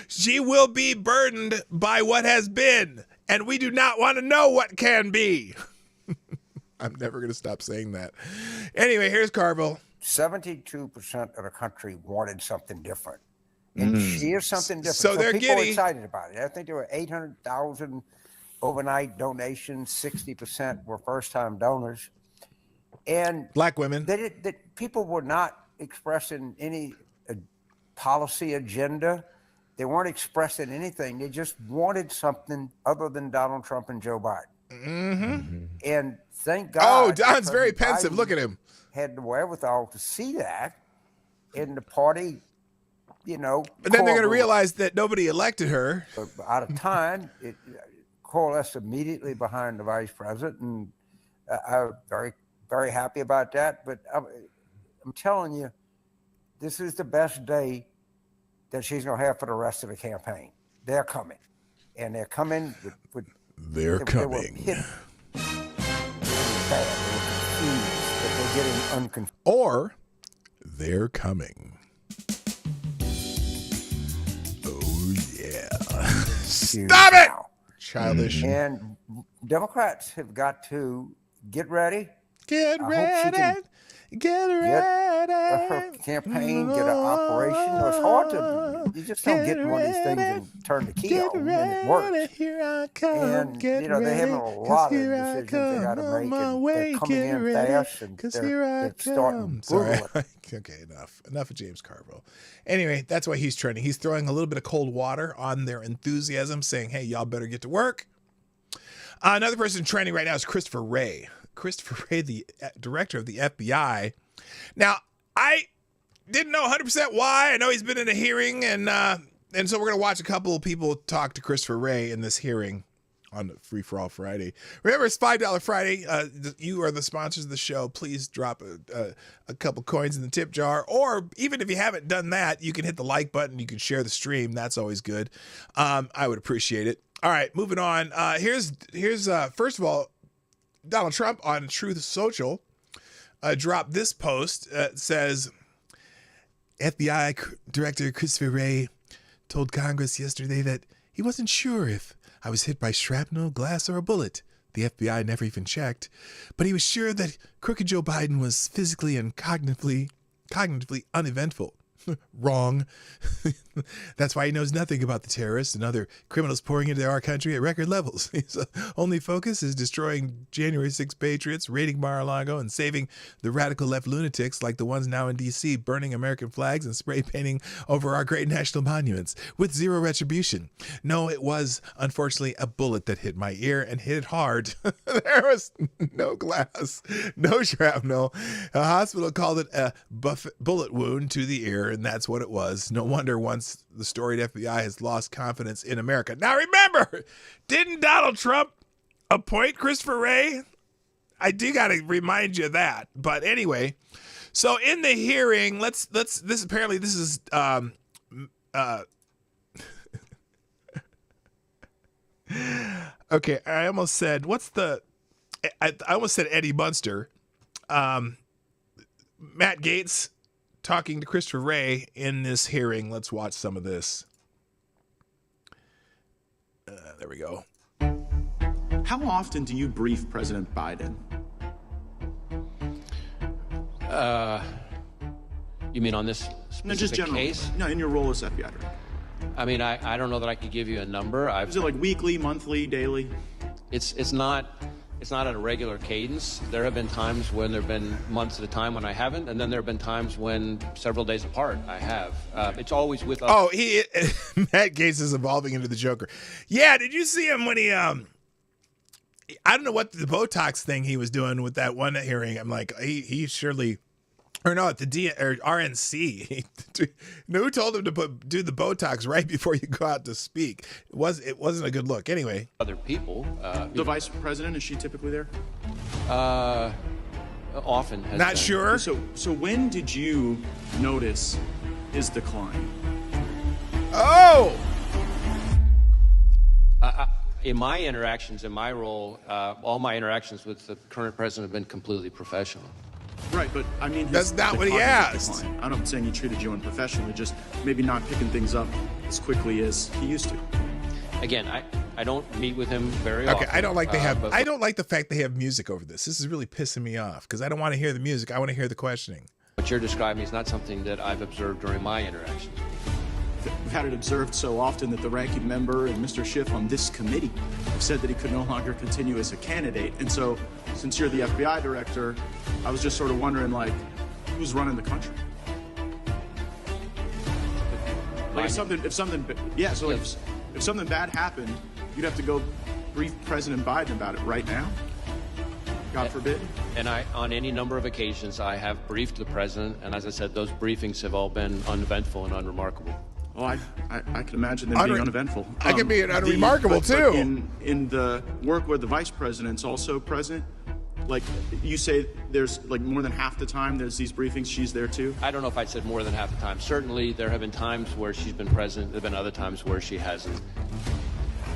she will be burdened by what has been. And we do not want to know what can be. I'm never going to stop saying that. Anyway, here's Carville. 72% of the country wanted something different. And she is something different. So they're people giddy. Are excited about it. I think there were 800,000 overnight donations. 60% were first-time donors. And black women. People were not expressing any policy agenda. They weren't expressing anything. They just wanted something other than Donald Trump and Joe Biden. Mm-hmm. And thank God. Oh, Don's very pensive. Look at him. Had the wherewithal to see that in the party, But then they're going to realize that nobody elected her. Out of time, coalesced immediately behind the vice president, and I'm very, very happy about that. But I'm telling you, this is the best day that she's going to have for the rest of the campaign. They're coming, and they're coming with they're coming. They were hit bad. They were confused, but they're getting unconfused. Or they're coming. Oh yeah! Stop it! Childish. And Democrats have got to get ready. Get ready. Get ready. Her campaign, get an operation. It's hard to, you just don't get one of these things and turn the key on and it works. Here I come. And, get you know, they have a lot of decisions they got to make. And they're coming in fast and they're starting brutal. Okay, enough of James Carville. Anyway, that's why he's trending. He's throwing a little bit of cold water on their enthusiasm, saying, hey, y'all better get to work. Another person trending right now is Christopher Wray. Christopher Wray, the director of the FBI. Now, I didn't know 100% why. I know he's been in a hearing, and so we're going to watch a couple of people talk to Christopher Wray in this hearing on Free for All Friday. Remember, it's $5 Friday. You are the sponsors of the show. Please drop a couple coins in the tip jar, or even if you haven't done that, you can hit the like button. You can share the stream. That's always good. I would appreciate it. All right, moving on. Here's first of all, Donald Trump on Truth Social dropped this post. It says, FBI Director Christopher Wray told Congress yesterday that he wasn't sure if I was hit by shrapnel, glass, or a bullet. The FBI never even checked, but he was sure that crooked Joe Biden was physically and cognitively uneventful. Wrong. That's why he knows nothing about the terrorists and other criminals pouring into our country at record levels. His only focus is destroying January 6 patriots, raiding Mar-a-Lago, and saving the radical left lunatics like the ones now in D.C. burning American flags and spray painting over our great national monuments with zero retribution. No, it was, unfortunately, a bullet that hit my ear and hit it hard. There was no glass, no shrapnel. A hospital called it a bullet wound to the ear, and that's what it was. No wonder once the storied FBI has lost confidence in America. Now remember, didn't Donald Trump appoint Christopher Wray? I do got to remind you of that. But anyway, so in the hearing, this is okay, I almost said I almost said Eddie Munster. Matt Gaetz talking to Christopher Wray in this hearing. Let's watch some of this. There we go. How often do you brief President Biden? You mean on this specific case? No, in your role as FBI director. I mean, I don't know that I could give you a number. Is it like weekly, monthly, daily? It's not at a regular cadence. There have been times when there have been months at a time when I haven't, and then there have been times when several days apart I have. It's always with us. Oh, Matt Gaetz is evolving into the Joker. Yeah, did you see him when he I don't know what the Botox thing he was doing with that one hearing. I'm like, he surely, or no, at the RNC. Who told him to do the Botox right before you go out to speak? It wasn't a good look. Anyway, other people. The vice president, is she typically there? Often. Not sure. So when did you notice his decline? Oh. In my interactions, in my role, all my interactions with the current president have been completely professional. Right, but I mean, that's not what he asked. I'm not saying he treated you unprofessionally, just maybe not picking things up as quickly as he used to. Again, I don't meet with him very often. Okay, I don't like I don't like the fact they have music over this. This is really pissing me off because I don't want to hear the music. I want to hear the questioning. What you're describing is not something that I've observed during my interactions. We've had it observed so often that the ranking member and Mr. Schiff on this committee have said that he could no longer continue as a candidate. And so, since you're the FBI director, I was just sort of wondering, like, who's running the country? Like, if something bad happened, you'd have to go brief President Biden about it right now. God forbid. And on any number of occasions, I have briefed the president, and as I said, those briefings have all been uneventful and unremarkable. Oh, I can imagine them being uneventful. I can be unremarkable too. But in the work where the vice president's also present, like you say, there's like more than half the time there's these briefings, she's there too? I don't know if I said more than half the time. Certainly, there have been times where she's been present. There have been other times where she hasn't.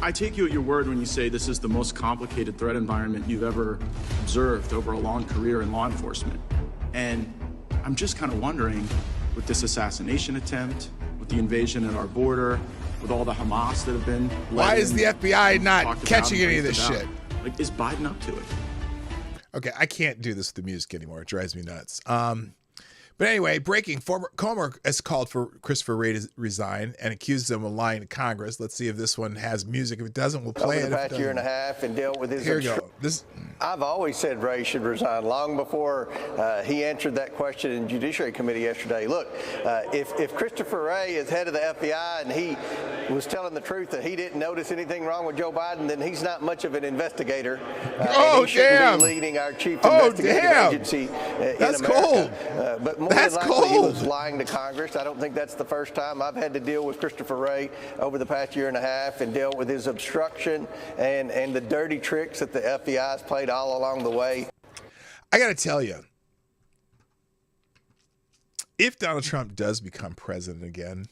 I take you at your word when you say this is the most complicated threat environment you've ever observed over a long career in law enforcement. And I'm just kind of wondering, with this assassination attempt, with the invasion at our border, with all the Hamas that have been why is the FBI not catching any of this shit? Like, is Biden up to it? Okay, I can't do this with the music anymore. It drives me nuts. But anyway, breaking, former Comer has called for Christopher Wray to resign and accused him of lying to Congress. Let's see if this one has music. If it doesn't, we'll play over it. The past year and a half and dealt with his. Here we go. I've always said Wray should resign long before he answered that question in Judiciary Committee yesterday. Look, if Christopher Wray is head of the FBI and he was telling the truth that he didn't notice anything wrong with Joe Biden, then he's not much of an investigator. Oh, he shouldn't damn! be leading our chief investigative agency That's in America. cold. But more That's than likely, he cold. was lying to Congress. I don't think that's the first time I've had to deal with Christopher Wray over the past year and a half and dealt with his obstruction and the dirty tricks that the FBI has played all along the way. I got to tell you, if Donald Trump does become president again,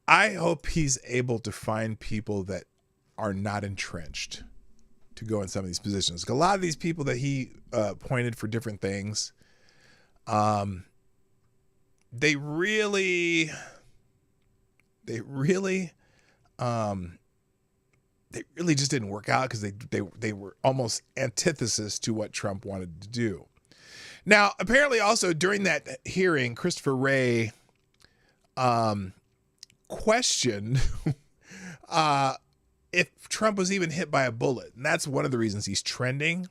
I hope he's able to find people that are not entrenched to go in some of these positions. A lot of these people that he appointed for different things, they really just didn't work out because they were almost antithesis to what Trump wanted to do. Now, apparently also during that hearing, Christopher Wray questioned if Trump was even hit by a bullet. And that's one of the reasons he's trending.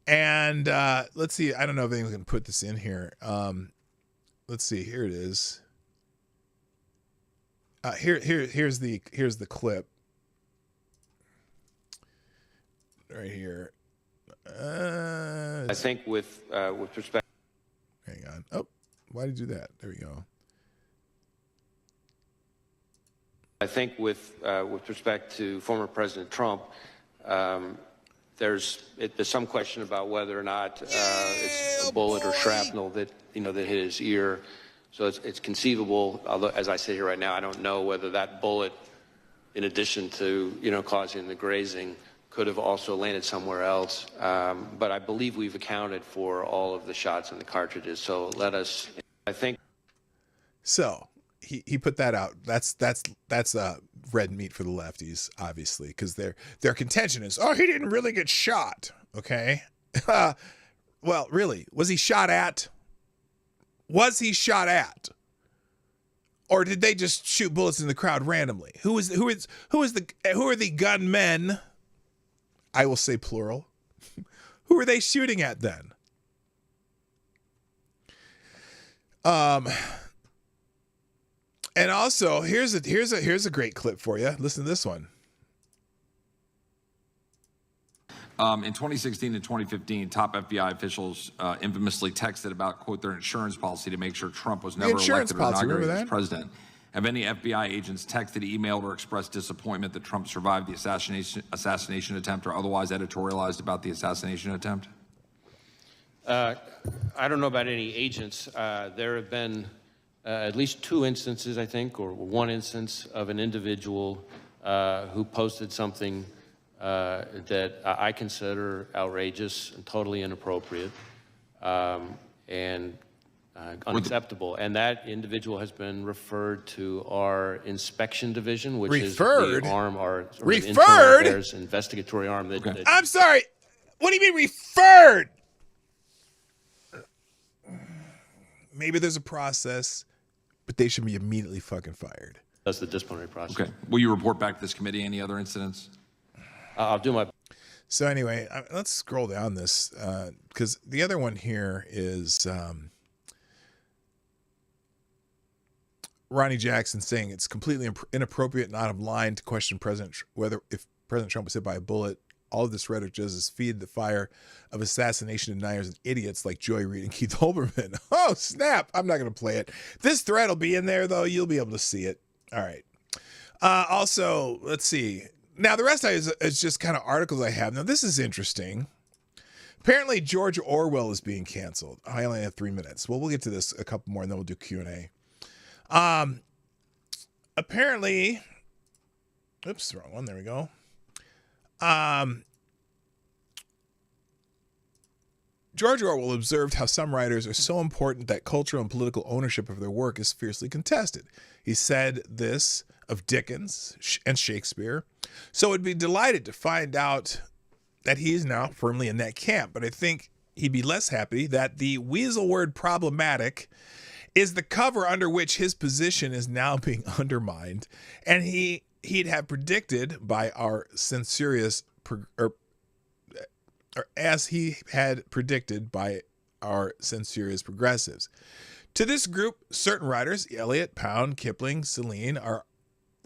And let's see. I don't know if anyone can put this in here. Let's see. Here it is. Here's the clip. Right here. I think with respect. Hang on. Oh, why did you do that? There we go. I think with respect to former President Trump, there's some question about whether or not it's a bullet or shrapnel that that hit his ear. So it's conceivable. Although, as I sit here right now, I don't know whether that bullet, in addition to causing the grazing, could have also landed somewhere else. But I believe we've accounted for all of the shots in the cartridges. So I think. So he put that out. That's red meat for the lefties, obviously, because their contention is, oh, he didn't really get shot. Okay. Well, really, was he shot at? Was he shot at? Or did they just shoot bullets in the crowd randomly? Who are the gunmen? I will say plural. Who are they shooting at then? And also, here's a great clip for you. Listen to this one. In 2016 and 2015, top FBI officials infamously texted about, quote, their insurance policy to make sure Trump was never elected or inaugurated as president. Have any FBI agents texted, emailed, or expressed disappointment that Trump survived the assassination attempt or otherwise editorialized about the assassination attempt? I don't know about any agents. There have been at least two instances, I think, or one instance of an individual who posted something that I consider outrageous and totally inappropriate and unacceptable. And that individual has been referred to our inspection division, which is the arm, our internal affairs investigatory arm. I'm sorry. What do you mean referred? Maybe there's a process, but they should be immediately fucking fired. That's the disciplinary process. Okay. Will you report back to this committee any other incidents? I'll do my. So anyway, let's scroll down this because the other one here is Ronnie Jackson saying it's completely inappropriate and out of line to question if President Trump was hit by a bullet All of this rhetoric does is feed the fire of assassination deniers and idiots like Joy Reid and Keith Olbermann. Oh, snap. I'm not going to play it. This thread will be in there, though. You'll be able to see it. All right. Also, let's see. Now, the rest is just kind of articles I have. Now, this is interesting. Apparently, George Orwell is being canceled. I only have 3 minutes. Well, we'll get to this a couple more, and then we'll do Q&A. Apparently, oops, wrong one. There we go. George Orwell observed how some writers are so important that cultural and political ownership of their work is fiercely contested. He said this of Dickens and Shakespeare. So I'd be delighted to find out that he is now firmly in that camp. But I think he'd be less happy that the weasel word problematic is the cover under which his position is now being undermined. And he'd have predicted by our censorious, or as he had predicted by our censorious progressives. To this group, certain writers, Eliot, Pound, Kipling, Celine, are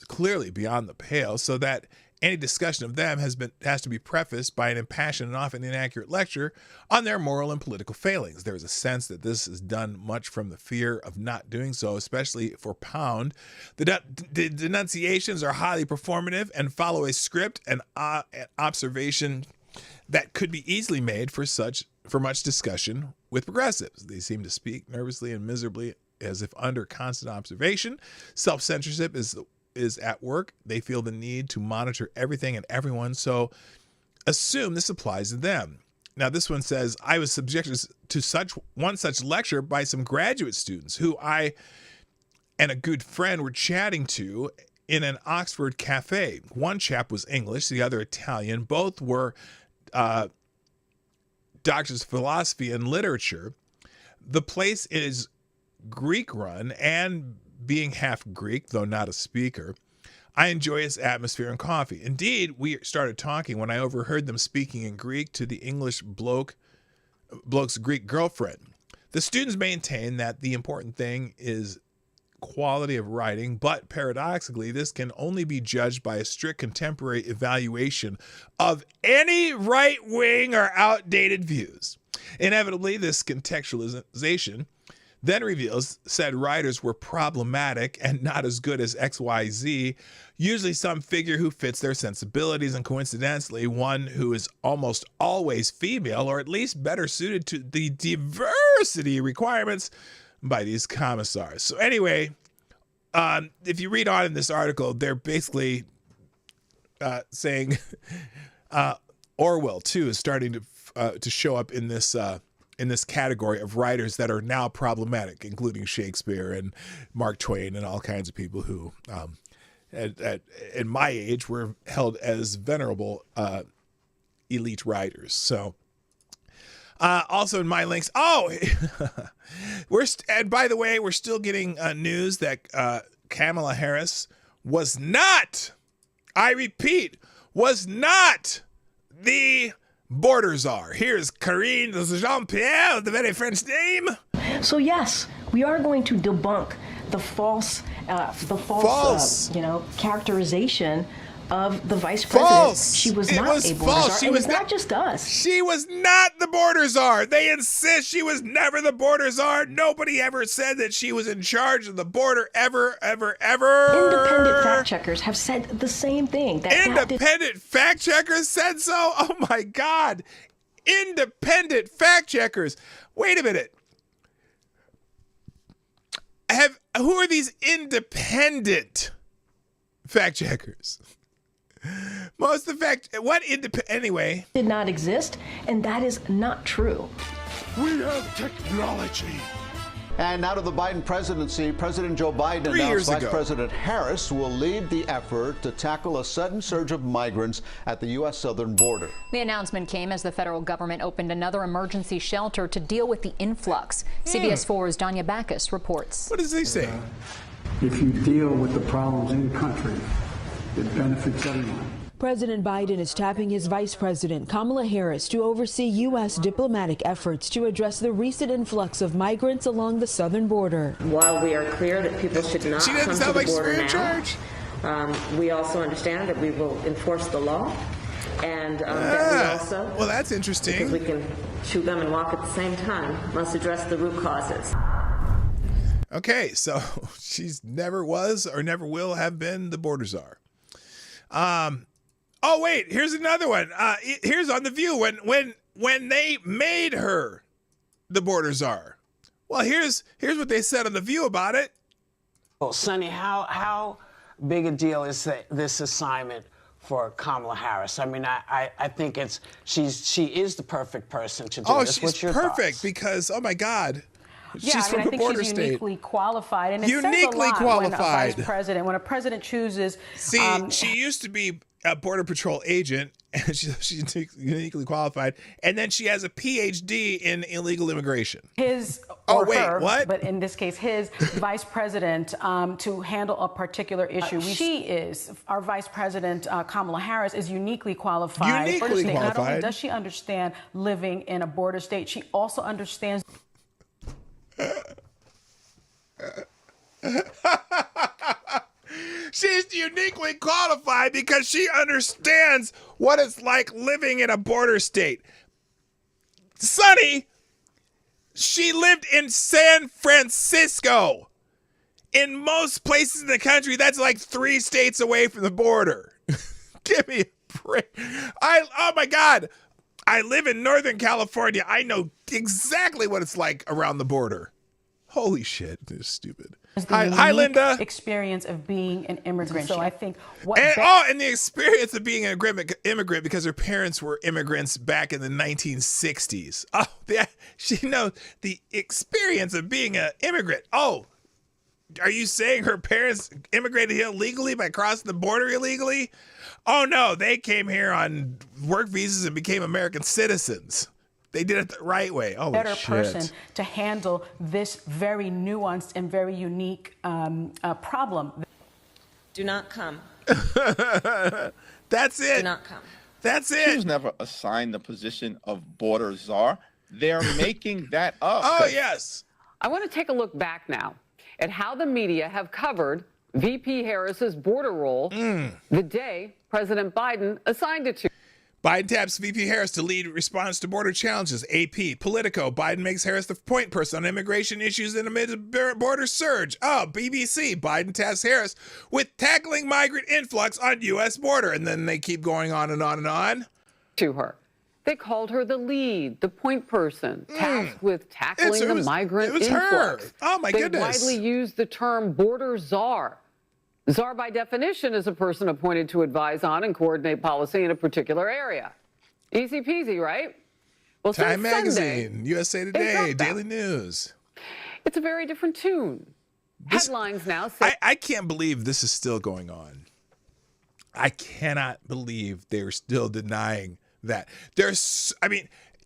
clearly beyond the pale, so that any discussion of them has to be prefaced by an impassioned and often inaccurate lecture on their moral and political failings. There is a sense that this is done much from the fear of not doing so, especially for Pound. The denunciations are highly performative and follow a script and observation that could be easily made for much discussion with progressives. They seem to speak nervously and miserably as if under constant observation. Self-censorship is at work. They feel the need to monitor everything and everyone, so assume this applies to them. Now, this one says, I was subjected to one such lecture by some graduate students who I and a good friend were chatting to in an Oxford cafe. One chap was English, the other Italian. Both were doctors of philosophy and literature. The place is Greek run, and being half Greek, though not a speaker, I enjoy its atmosphere and coffee. Indeed, we started talking when I overheard them speaking in Greek to the English bloke's Greek girlfriend. The students maintain that the important thing is quality of writing, but paradoxically, this can only be judged by a strict contemporary evaluation of any right-wing or outdated views. Inevitably, this contextualization then reveals said writers were problematic and not as good as XYZ, usually some figure who fits their sensibilities, and coincidentally, one who is almost always female, or at least better suited to the diversity requirements by these commissars. So anyway, if you read on in this article, they're basically saying Orwell, too, is starting to show up in this category of writers that are now problematic, including Shakespeare and Mark Twain and all kinds of people who, in my age, were held as venerable elite writers. So, also in my links, and by the way, we're still getting news that Kamala Harris was not, I repeat, was not the border czar. Here's Karine Jean-Pierre, the very French name. So yes, we are going to debunk the false characterization of the vice president. False. She was not a border czar. She was not just us. She was not the border czar. They insist she was never the border czar. Nobody ever said that she was in charge of the border ever. Independent fact checkers have said the same thing. Independent fact checkers said so? Oh my God. Independent fact checkers. Wait a minute. Who are these independent fact checkers? Most of the fact, anyway. Did not exist, and that is not true. We have technology. And now to the Biden presidency. President Joe Biden announced Vice President Harris will lead the effort to tackle a sudden surge of migrants at the U.S. southern border. The announcement came as the federal government opened another emergency shelter to deal with the influx. CBS 4's Danya Backus reports. What does he say? If you deal with the problems in the country, it benefits everyone. President Biden is tapping his vice president, Kamala Harris, to oversee U.S. diplomatic efforts to address the recent influx of migrants along the southern border. While we are clear that people should not come to the border now, we also understand that we will enforce the law. And that we also, well, that's interesting, because we can chew gum and walk at the same time, must address the root causes. Okay, so she's never was or never will have been the border czar. Oh wait, here's another one. Here's on The View when they made her the border czar. Well, here's what they said on The View about it. Well, Sonny, how big a deal is this assignment for Kamala Harris? I mean, I think she is the perfect person to do this. She's perfect because, oh my God. She's from a border state. She's uniquely qualified, and it says a lot when a president chooses. See, she used to be a Border Patrol agent, and she's uniquely qualified, and then she has a PhD in illegal immigration. But in this case, his vice president to handle a particular issue. Our vice president, Kamala Harris, is uniquely qualified. Not only does she understand living in a border state, she also understands. She's uniquely qualified because she understands what it's like living in a border state. Sonny, she lived in San Francisco. In most places in the country, that's like 3 states away from the border. Give me a break. Oh my God. I live in Northern California. I know exactly what it's like around the border. Holy shit, this is stupid. Hi, Linda. Experience of being an immigrant. So I think and the experience of being an immigrant because her parents were immigrants back in the 1960s. Oh, she knows the experience of being an immigrant. Oh, are you saying her parents immigrated here illegally by crossing the border illegally? Oh no, they came here on work visas and became American citizens. They did it the right way. Oh, better person to handle this very nuanced and very unique problem. Do not come. That's it. Do not come. That's it. She was never assigned the position of border czar. They're making that up. Oh, yes. I want to take a look back now at how the media have covered VP Harris's border role the day President Biden assigned it to. Biden taps VP Harris to lead response to border challenges. AP, Politico, Biden makes Harris the point person on immigration issues in amid a border surge. Oh, BBC, Biden tasks Harris with tackling migrant influx on U.S. border. And then they keep going on and on and on. To her. They called her the lead, the point person, tasked with tackling the migrant influx. Her. Oh, my goodness. They widely used the term border czar. Czar, by definition, is a person appointed to advise on and coordinate policy in a particular area. Easy peasy, right? Well, Time Magazine, Sunday, USA Today, Daily News. It's a very different tune. Headlines now say... I can't believe this is still going on. I cannot believe they're still denying that.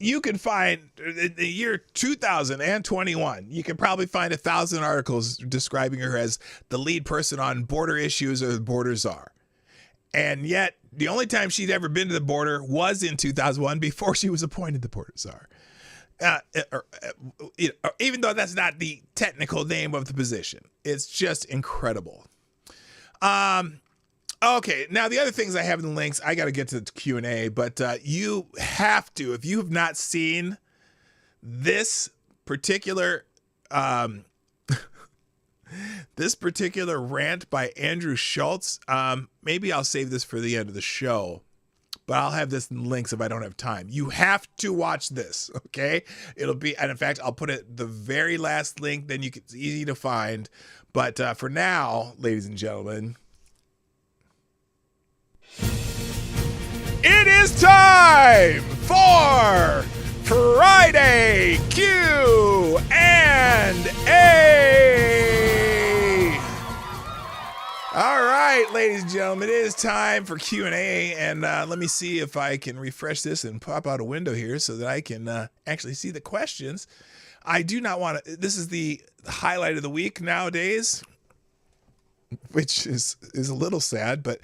You can find in the year 2021, you can probably find 1,000 articles describing her as the lead person on border issues or the border czar. And yet, the only time she'd ever been to the border was in 2001 before she was appointed the border czar. Even though that's not the technical name of the position. It's just incredible. Okay, now the other things I have in the links, I got to get to the Q&A, but you have to, if you have not seen this particular rant by Andrew Schultz, maybe I'll save this for the end of the show, but I'll have this in the links if I don't have time. You have to watch this, okay? It'll be, and in fact, I'll put it the very last link, then it's easy to find. But for now, ladies and gentlemen, it is time for Friday Q&A. All right, ladies and gentlemen, it is time for Q&A, and let me see if I can refresh this and pop out a window here so that I can actually see the questions. I do not want to. This is the highlight of the week nowadays, which is a little sad, but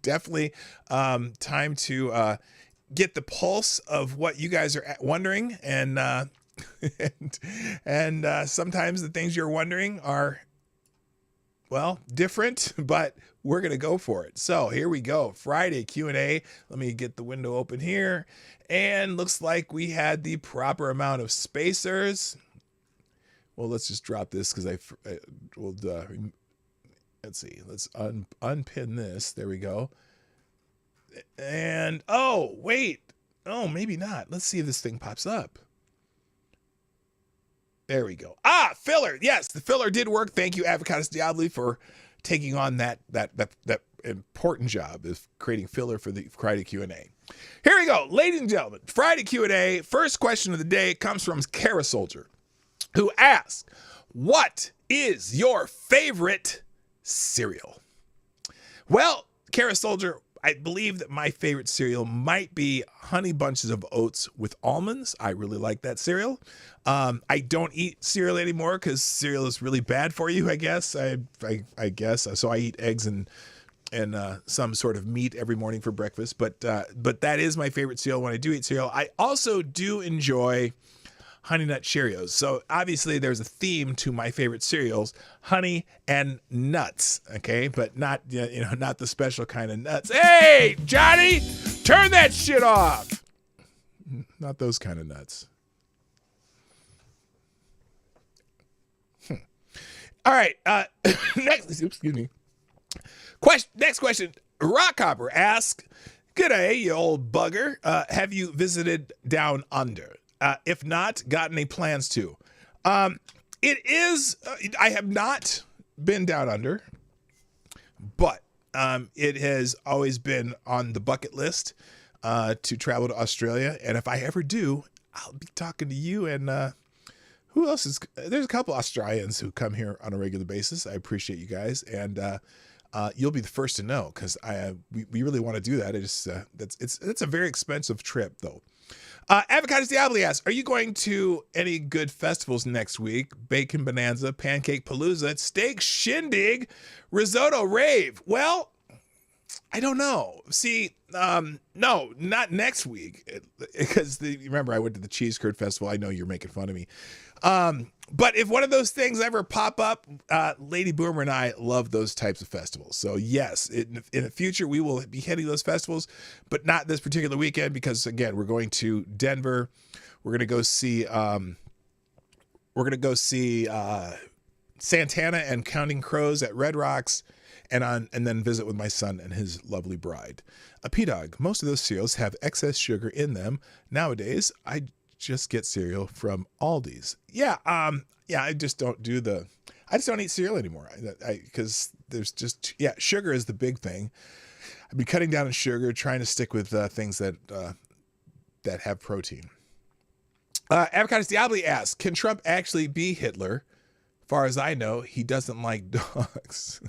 definitely time to get the pulse of what you guys are wondering, and sometimes the things you're wondering are well, different, but we're going to go for it. So here we go. Friday Q&A. Let me get the window open here. And looks like we had the proper amount of spacers. Well, let's just drop this because let's see. Let's unpin this. There we go. And, oh, wait. Oh, maybe not. Let's see if this thing pops up. There we go. Ah, filler. Yes, the filler did work. Thank you, Avocados Diabli, for taking on that important job of creating filler for the Friday Q&A. Here we go, ladies and gentlemen. Friday Q&A. First question of the day comes from Kara Soldier, who asks, "What is your favorite cereal?" Well, Kara Soldier, I believe that my favorite cereal might be Honey Bunches of Oats with almonds. I really like that cereal. I don't eat cereal anymore because cereal is really bad for you, I guess. I guess. So I eat eggs and some sort of meat every morning for breakfast. But that is my favorite cereal when I do eat cereal. I also do enjoy Honey Nut Cheerios. So obviously there's a theme to my favorite cereals, honey and nuts, okay? But not, not the special kind of nuts. Hey, Johnny, turn that shit off. Not those kind of nuts. All right, next, excuse me. Next question. Rockhopper asks, "G'day, you old bugger. Have you visited Down Under? If not, got any plans to?" It is, I have not been down under, but it has always been on the bucket list to travel to Australia. And if I ever do, I'll be talking to you and who else is, there's a couple Australians who come here on a regular basis. I appreciate you guys. And you'll be the first to know because we really want to do that. It's a very expensive trip though. Avocados Diabli asks, "Are you going to any good festivals next week? Bacon Bonanza, Pancake Palooza, Steak Shindig, Risotto Rave." Well, I don't know. See, no, not next week because remember I went to the Cheese Curd Festival. I know you're making fun of me. But if one of those things ever pop up, Lady Boomer and I love those types of festivals. So yes, in the future, we will be heading to those festivals, but not this particular weekend because again, we're going to Denver. We're going to go see, Santana and Counting Crows at Red Rocks and then visit with my son and his lovely bride. P-Dog, most of those cereals have excess sugar in them. Nowadays, I just get cereal from Aldi's. Yeah, I just don't eat cereal anymore. Because there's just, sugar is the big thing. I've been cutting down on sugar, trying to stick with things that have protein. Avocados Diabli asks, "Can Trump actually be Hitler? Far as I know, he doesn't like dogs."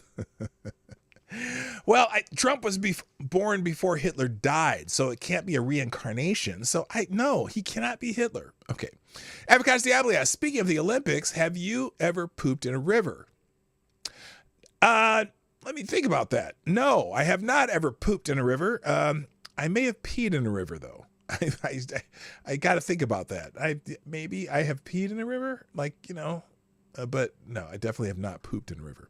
Well, Trump was born before Hitler died, so it can't be a reincarnation. So no, he cannot be Hitler. Okay. Avocados Diabli asks, "Speaking of the Olympics, have you ever pooped in a river?" Let me think about that. No, I have not ever pooped in a river. I may have peed in a river though. I got to think about that. Maybe I have peed in a river, but no, I definitely have not pooped in a river.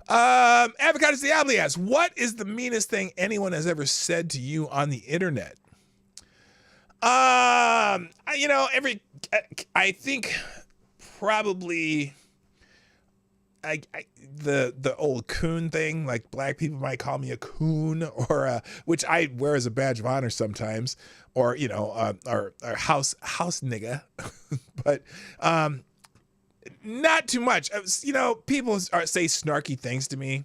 Avocados Diabli asks, "What is the meanest thing anyone has ever said to you on the internet?" I think probably the old coon thing, like black people might call me a coon, or which I wear as a badge of honor sometimes, or or house nigga, but not too much. People say snarky things to me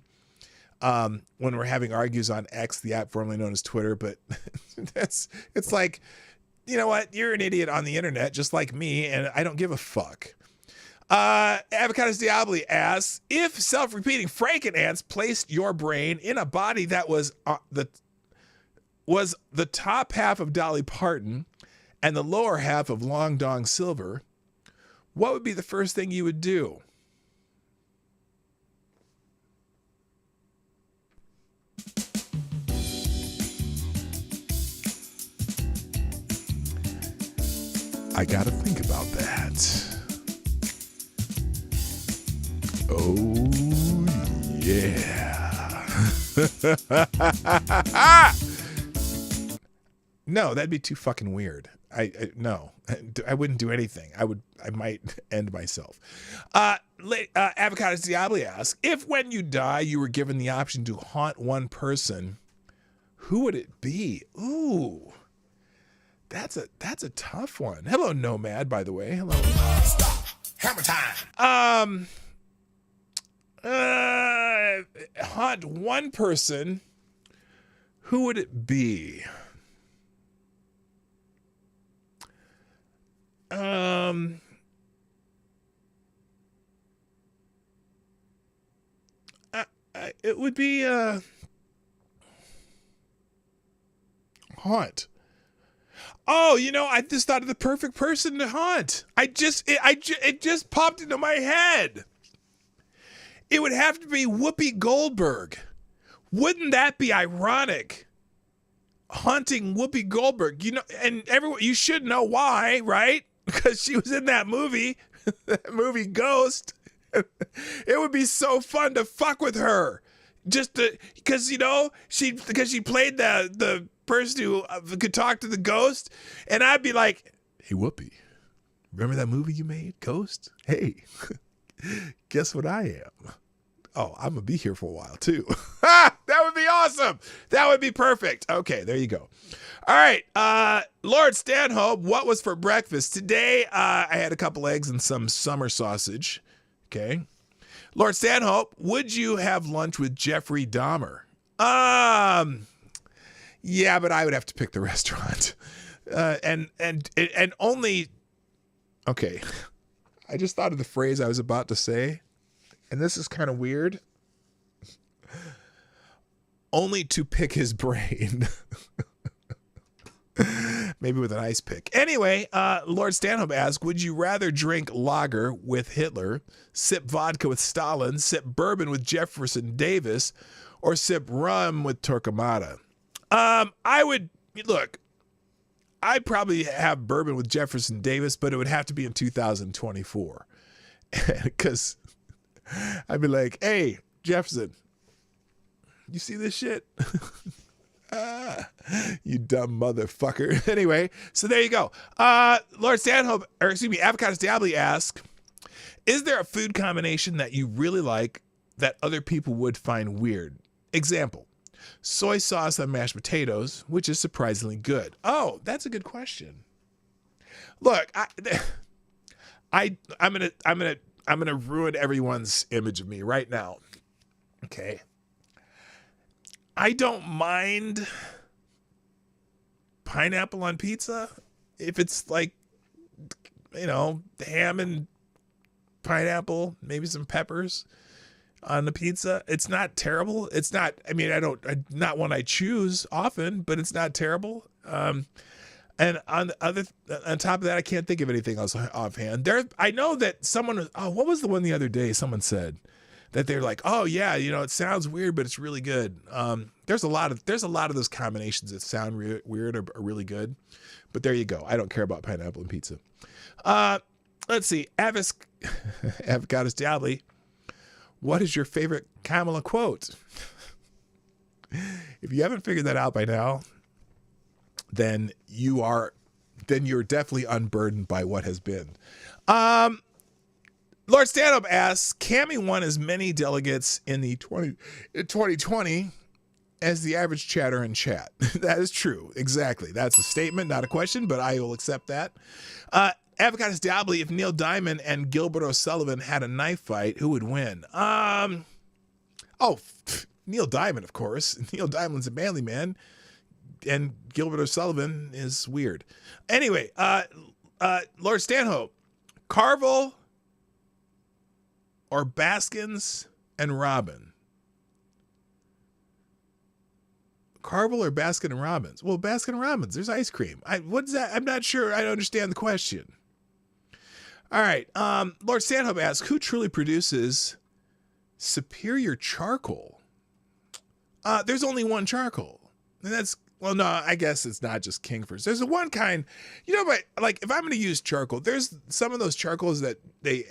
when we're having argues on X, the app formerly known as Twitter, but it's like, you know what? You're an idiot on the internet, just like me, and I don't give a fuck. Avocados Diabli asks, "If self-repeating Franken ants placed your brain in a body that was the top half of Dolly Parton and the lower half of Long Dong Silver, what would be the first thing you would do?" I gotta think about that. Oh, Yeah. No, that'd be too fucking weird. No, I wouldn't do anything. I might end myself. Avocados Diablo asks, if when you die you were given the option to haunt one person, who would it be? Ooh, that's a tough one. Hello, Nomad, by the way. Hello. Hammer time. Haunt one person, who would it be? It would be haunt. Oh, I just thought of the perfect person to haunt. It just popped into my head. It would have to be Whoopi Goldberg. Wouldn't that be ironic? Haunting Whoopi Goldberg, and everyone, you should know why, right? Because she was in that movie, that movie Ghost. It would be so fun to fuck with her, because she played the person who could talk to the ghost, and I'd be like, "Hey Whoopi, remember that movie you made, Ghost? Hey, guess what I am? Oh, I'm gonna be here for a while too." That would be awesome. That would be perfect. Okay, there you go. All right, Lord Stanhope, what was for breakfast today? I had a couple eggs and some summer sausage. Okay, Lord Stanhope, would you have lunch with Jeffrey Dahmer? Yeah, but I would have to pick the restaurant, and only. Okay, I just thought of the phrase I was about to say, and this is kind of weird. Only to pick his brain. Maybe with an ice pick. Anyway, Lord Stanhope asks, would you rather drink lager with Hitler, sip vodka with Stalin, sip bourbon with Jefferson Davis, or sip rum with Torquemada? I'd probably have bourbon with Jefferson Davis, but it would have to be in 2024. Because I'd be like, hey, Jefferson, you see this shit? You dumb motherfucker. Anyway, so there you go. Lord Stanhope, Avocados Diablo asks, is there a food combination that you really like that other people would find weird? Example, soy sauce on mashed potatoes, which is surprisingly good. Oh, that's a good question. Look, I'm gonna ruin everyone's image of me right now. Okay. I don't mind pineapple on pizza if it's like, ham and pineapple, maybe some peppers on the pizza. It's not terrible. It's not, not one I choose often, but it's not terrible. And on top of that, I can't think of anything else offhand. I know that someone, what was the one the other day? Someone said that they're like, oh yeah, it sounds weird, but it's really good. There's a lot of those combinations that sound weird are really good, but there you go. I don't care about pineapple and pizza. Let's see, Avocados Diablo, what is your favorite Kamala quote? If you haven't figured that out by now, then you're definitely unburdened by what has been. Lord Stanhope asks, Cammie won as many delegates in 2020 as the average chatter in chat. That is true. Exactly. That's a statement, not a question, but I will accept that. Avocados Diablo, if Neil Diamond and Gilbert O'Sullivan had a knife fight, who would win? Neil Diamond, of course. Neil Diamond's a manly man, and Gilbert O'Sullivan is weird. Anyway, Lord Stanhope, Carvel or Baskins and Robin? Carvel or Baskin and Robbins? Well, Baskin and Robbins, there's ice cream. What's that? I'm not sure I understand the question. All right. Lord Stanhope asks, who truly produces superior charcoal? There's only one charcoal. And that's, well, no, I guess it's not just Kingford's. There's a one kind, but like if I'm going to use charcoal, there's some of those charcoals that they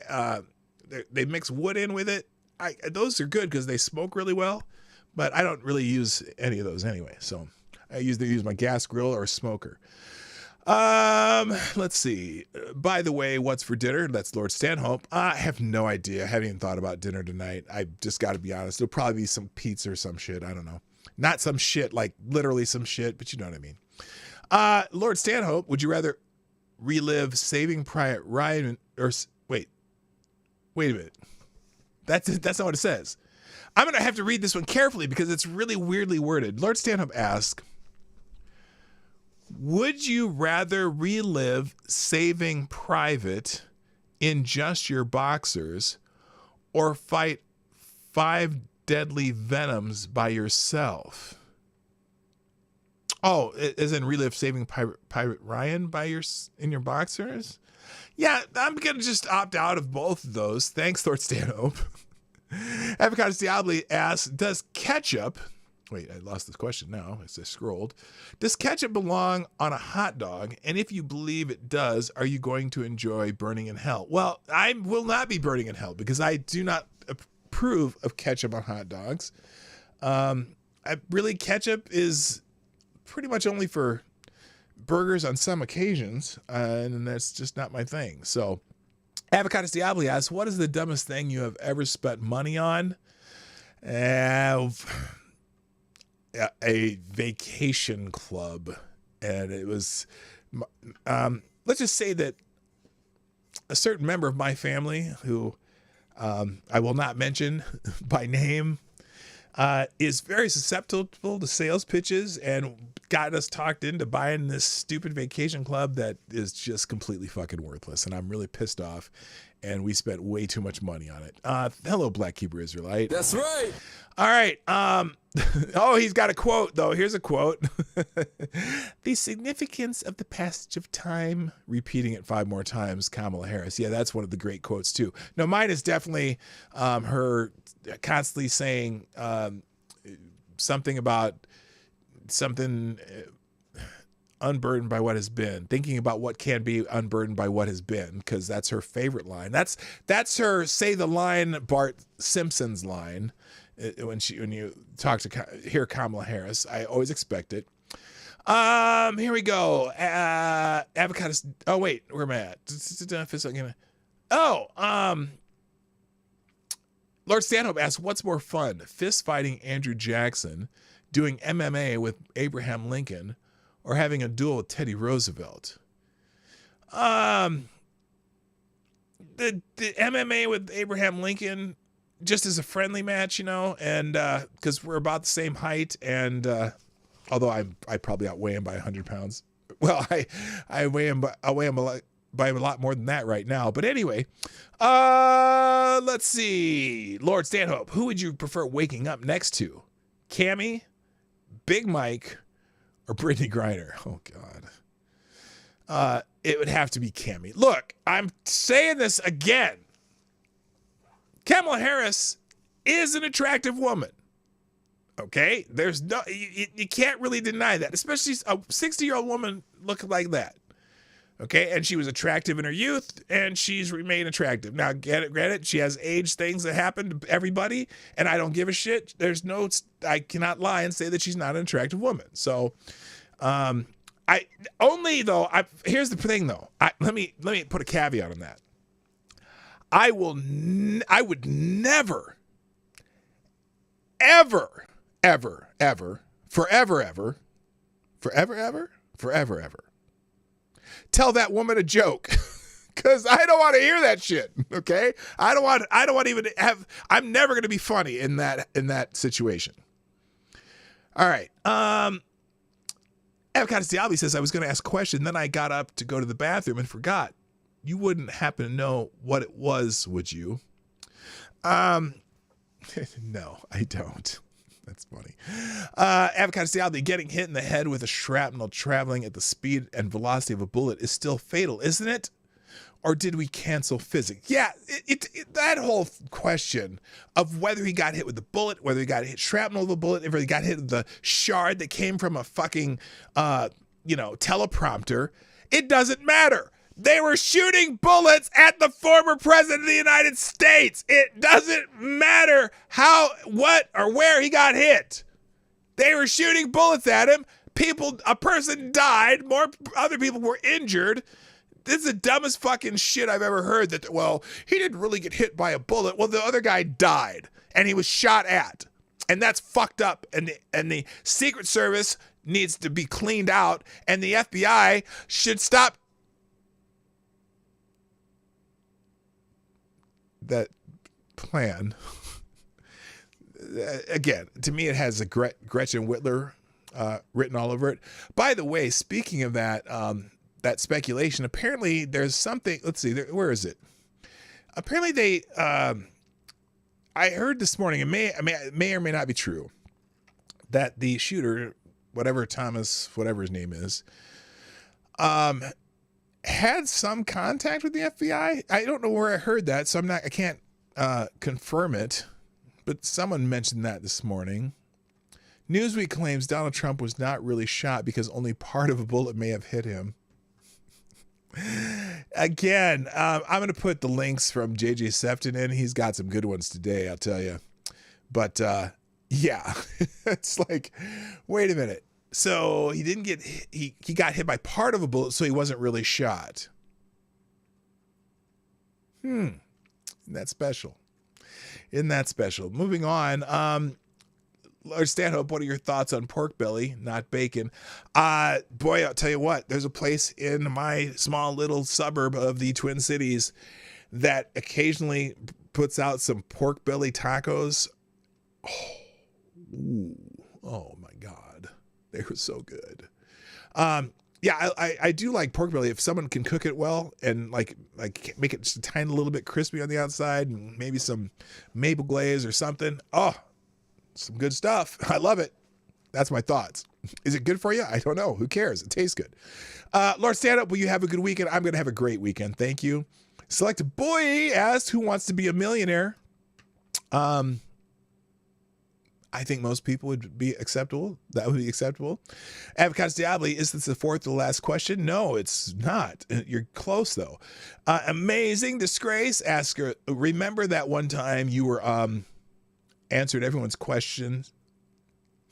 mix wood in with it. those are good because they smoke really well, but I don't really use any of those anyway. So I either use my gas grill or a smoker. Let's see. By the way, what's for dinner? That's Lord Stanhope. I have no idea. I haven't even thought about dinner tonight. I just got to be honest. It'll probably be some pizza or some shit. I don't know. Not some shit, like literally some shit, but you know what I mean. Lord Stanhope, would you rather relive Saving Private Ryan or wait a minute. That's not what it says. I'm going to have to read this one carefully because it's really weirdly worded. Lord Stanhope asks, would you rather relive Saving Private in just your boxers or fight 5 deadly venoms by yourself? Oh, as in relive Saving Private Ryan in your boxers? Yeah, I'm going to just opt out of both of those. Thanks, Lord Stanhope. Avocados Diablo asks, does ketchup... Wait, I lost this question now as I scrolled. Does ketchup belong on a hot dog? And if you believe it does, are you going to enjoy burning in hell? Well, I will not be burning in hell because I do not approve of ketchup on hot dogs. Ketchup is pretty much only for burgers on some occasions, and that's just not my thing. So, Avocados Diablo asks, what is the dumbest thing you have ever spent money on? A vacation club, and it was let's just say that a certain member of my family who I will not mention by name is very susceptible to sales pitches and got us talked into buying this stupid vacation club that is just completely fucking worthless, and I'm really pissed off, and we spent way too much money on it. Hello, Black Hebrew Israelite. That's right. All right. Oh, he's got a quote, though. Here's a quote. The significance of the passage of time, repeating it 5 more times, Kamala Harris. Yeah, that's one of the great quotes, too. No, mine is definitely her constantly saying something about something unburdened by what has been, thinking about what can be unburdened by what has been, because that's her favorite line. That's her say the line Bart Simpson's line. When you hear Kamala Harris, I always expect it. Here we go. Avocados. Oh wait, where am I at? Lord Stanhope asks, what's more fun, fist fighting Andrew Jackson, doing MMA with Abraham Lincoln, or having a duel with Teddy Roosevelt? The MMA with Abraham Lincoln, just as a friendly match, and because we're about the same height, and although I probably outweigh him by 100 pounds. Well, I weigh him by a lot more than that right now. But anyway, let's see. Lord Stanhope, who would you prefer waking up next to? Cammy, Big Mike, or Brittany Griner? Oh, God. It would have to be Cammy. Look, I'm saying this again. Kamala Harris is an attractive woman. Okay? There's no, you can't really deny that, especially a 60-year-old woman looking like that. Okay? And she was attractive in her youth, and she's remained attractive. Now, granted, she has age things that happen to everybody, and I don't give a shit. I cannot lie and say that she's not an attractive woman. So, here's the thing though. Let me put a caveat on that. I would never, ever, ever, ever, forever, ever tell that woman a joke, because I don't want to hear that shit. Okay, I don't want to even have. I'm never going to be funny in that situation. All right. Avocados Diablo says, I was going to ask a question, then I got up to go to the bathroom and forgot. You wouldn't happen to know what it was, would you? No, I don't. That's funny. Avocados Diablo, getting hit in the head with a shrapnel traveling at the speed and velocity of a bullet is still fatal, isn't it? Or did we cancel physics? Yeah, that whole question of whether he got hit with the bullet, whether he got hit shrapnel with a bullet, whether he got hit with the shard that came from a fucking, teleprompter, it doesn't matter. They were shooting bullets at the former president of the United States. It doesn't matter how, what, or where he got hit. They were shooting bullets at him. A person died. More other people were injured. This is the dumbest fucking shit I've ever heard. That, well, he didn't really get hit by a bullet. Well, the other guy died, and he was shot at. And that's fucked up. And the Secret Service needs to be cleaned out, and the FBI should stop that plan. Again, to me, it has a Gretchen Whitler written all over it. By the way, speaking of that, that speculation, apparently there's something. Let's see, where is it? Apparently they. I heard this morning. It may or may not be true that the shooter, whatever Thomas, whatever his name is, had some contact with the FBI. I don't know where I heard that, so I can't confirm it, but someone mentioned that this morning. Newsweek claims Donald Trump was not really shot because only part of a bullet may have hit him. Again, I'm going to put the links from J.J. Sefton in. He's got some good ones today, I'll tell you. But yeah, it's like, wait a minute. So he didn't get he got hit by part of a bullet, so he wasn't really shot. Isn't that special? Isn't that special? Moving on. Lord Stanhope, what are your thoughts on pork belly, not bacon? Boy, I'll tell you what, there's a place in my small little suburb of the Twin Cities that occasionally puts out some pork belly tacos. Oh my God. They were so good. Yeah, I do like pork belly if someone can cook it well and like make it just a tiny little bit crispy on the outside and maybe some maple glaze or something. Oh, some good stuff. I love it. That's my thoughts. Is it good for you? I don't know. Who cares? It tastes good. Lord Stand Up, will you have a good weekend? I'm going to have a great weekend. Thank you. Select Boy asked, who wants to be a millionaire? I think most people would be acceptable. That would be acceptable. Avocados Diabli, is this the fourth to last question? No, it's not. You're close, though. Amazing Disgrace asker, remember that one time you were answered everyone's questions?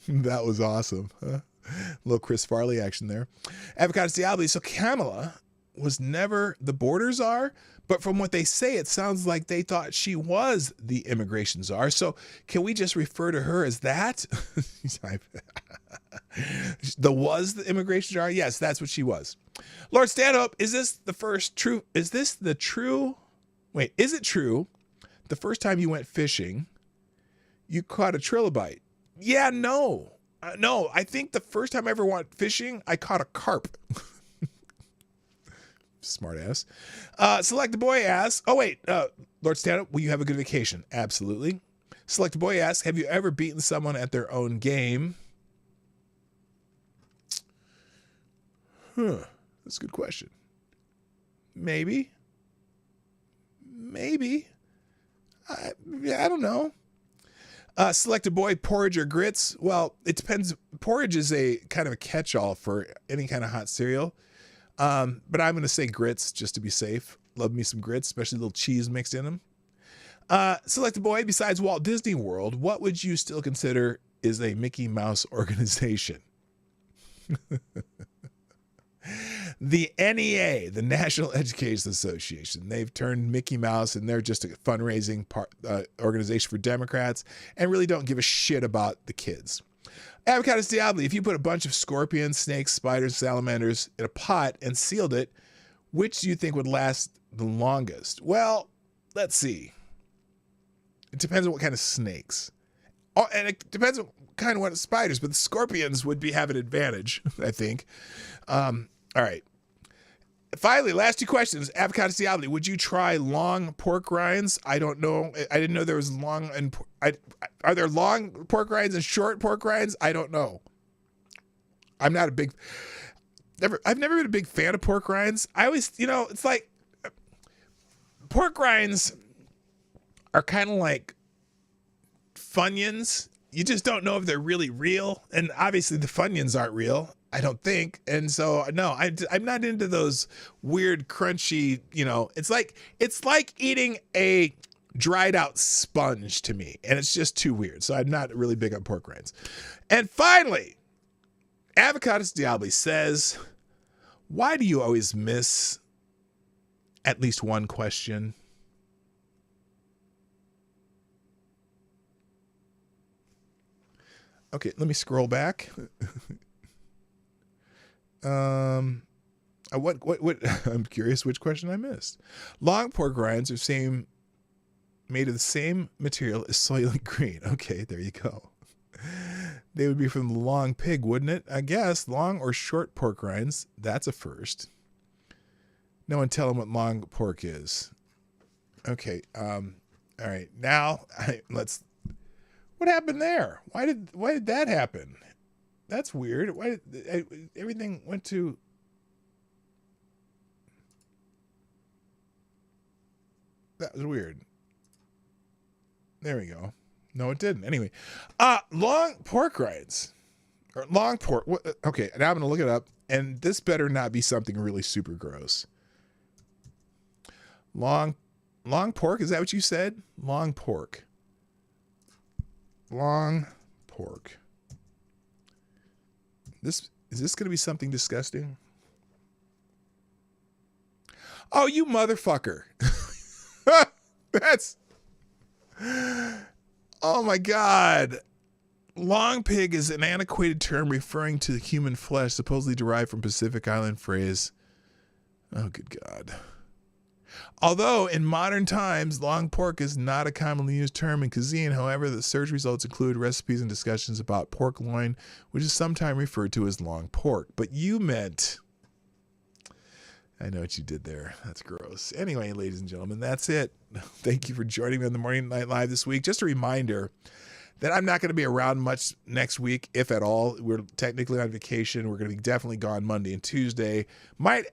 That was awesome. Huh? A little Chris Farley action there. Avocados Diabli, so Kamala was never the border czar, but from what they say, it sounds like they thought she was the immigration czar. So can we just refer to her as that? The immigration czar? Yes, that's what she was. Lord Stanhope, is it true? Is it true the first time you went fishing, you caught a trilobite? Yeah, no. No, I think the first time I ever went fishing, I caught a carp. Smart ass. Select the Boy asks, Lord Stand-Up, will you have a good vacation? Absolutely. Select the Boy asks, have you ever beaten someone at their own game? That's a good question. Maybe. I don't know. Select a Boy, porridge or grits? Well, it depends. Porridge is a kind of a catch-all for any kind of hot cereal. But I'm going to say grits just to be safe. Love me some grits, especially a little cheese mixed in them. Select a Boy, besides Walt Disney World, what would you still consider is a Mickey Mouse organization? The NEA, the National Education Association, they've turned Mickey Mouse, and they're just a fundraising organization for Democrats and really don't give a shit about the kids. Avocados Diabli, if you put a bunch of scorpions, snakes, spiders, salamanders in a pot and sealed it, which do you think would last the longest? Well, let's see. It depends on what kind of snakes. Oh, and it depends on kind of what spiders, but the scorpions would have an advantage, I think. All right. Finally, last two questions. Avocados Diabli, would you try long pork rinds? I don't know. I didn't know there was long and are there long pork rinds and short pork rinds? I don't know. I've never been a big fan of pork rinds. I always, it's like pork rinds are kind of like Funyuns you just don't know if they're really real. And obviously the Funyuns aren't real, I don't think. And so, no, I'm not into those weird, crunchy, it's like eating a dried out sponge to me. And it's just too weird. So I'm not really big on pork rinds. And finally, Avocados Diabli says, why do you always miss at least one question? Okay, let me scroll back. What? I'm curious which question I missed. Long pork rinds are made of the same material as Soylent Green. Okay, there you go. They would be from the long pig, wouldn't it? I guess long or short pork rinds. That's a first. No one tell them what long pork is. Okay. All right. Now let's. What happened there? Why did that happen? That's weird. Why did everything went to? That was weird. There we go. No, it didn't. Anyway, long pork rinds or long pork. Okay, now I'm gonna look it up, and this better not be something really super gross. Long pork. Is that what you said? Long pork. Long pork. Is this going to be something disgusting? Oh, you motherfucker. Oh my God. Long pig is an antiquated term referring to human flesh, supposedly derived from Pacific Island phrase. Oh, good God. Although in modern times, long pork is not a commonly used term in cuisine. However, the search results include recipes and discussions about pork loin, which is sometimes referred to as long pork. But you meant... I know what you did there. That's gross. Anyway, ladies and gentlemen, that's it. Thank you for joining me on the Morning Night Live this week. Just a reminder that I'm not going to be around much next week, if at all. We're technically on vacation. We're going to be definitely gone Monday and Tuesday. Might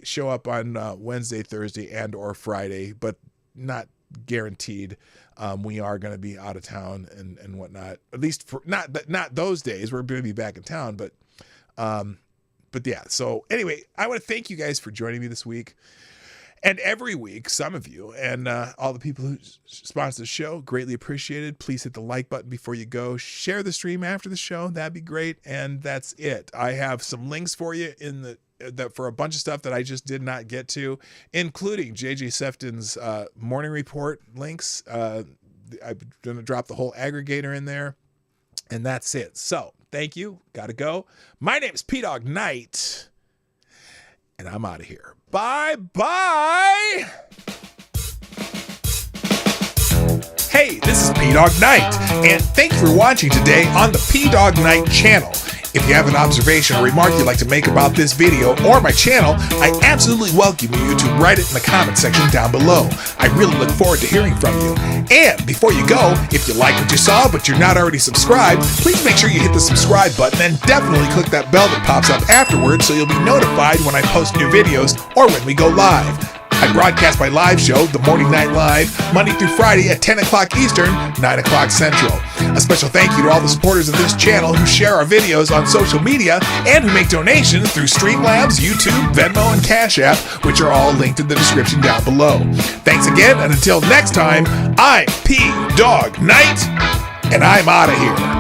show up on Wednesday, Thursday, and or Friday, but not guaranteed. We are going to be out of town and whatnot. At least for not those days. We're going to be back in town, but yeah. So anyway, I want to thank you guys for joining me this week. And every week, some of you and all the people who sponsor the show, greatly appreciated. Please hit the like button before you go. Share the stream after the show. That'd be great. And that's it. I have some links for you for a bunch of stuff that I just did not get to, including JJ Sefton's morning report links. I'm going to drop the whole aggregator in there. And that's it. So thank you. Got to go. My name is P-Dog Knight. And I'm out of here. Bye-bye. Hey, this is P-Dog Knight, and thank you for watching today on the P-Dog Knight channel. If you have an observation or remark you'd like to make about this video or my channel, I absolutely welcome you to write it in the comment section down below. I really look forward to hearing from you. And before you go, if you like what you saw but you're not already subscribed, please make sure you hit the subscribe button and definitely click that bell that pops up afterwards so you'll be notified when I post new videos or when we go live. I broadcast my live show, The Morning Night Live, Monday through Friday at 10 o'clock Eastern, 9 o'clock Central. A special thank you to all the supporters of this channel who share our videos on social media and who make donations through Streamlabs, YouTube, Venmo, and Cash App, which are all linked in the description down below. Thanks again, and until next time, I'm P-Dog Knight, and I'm out of here.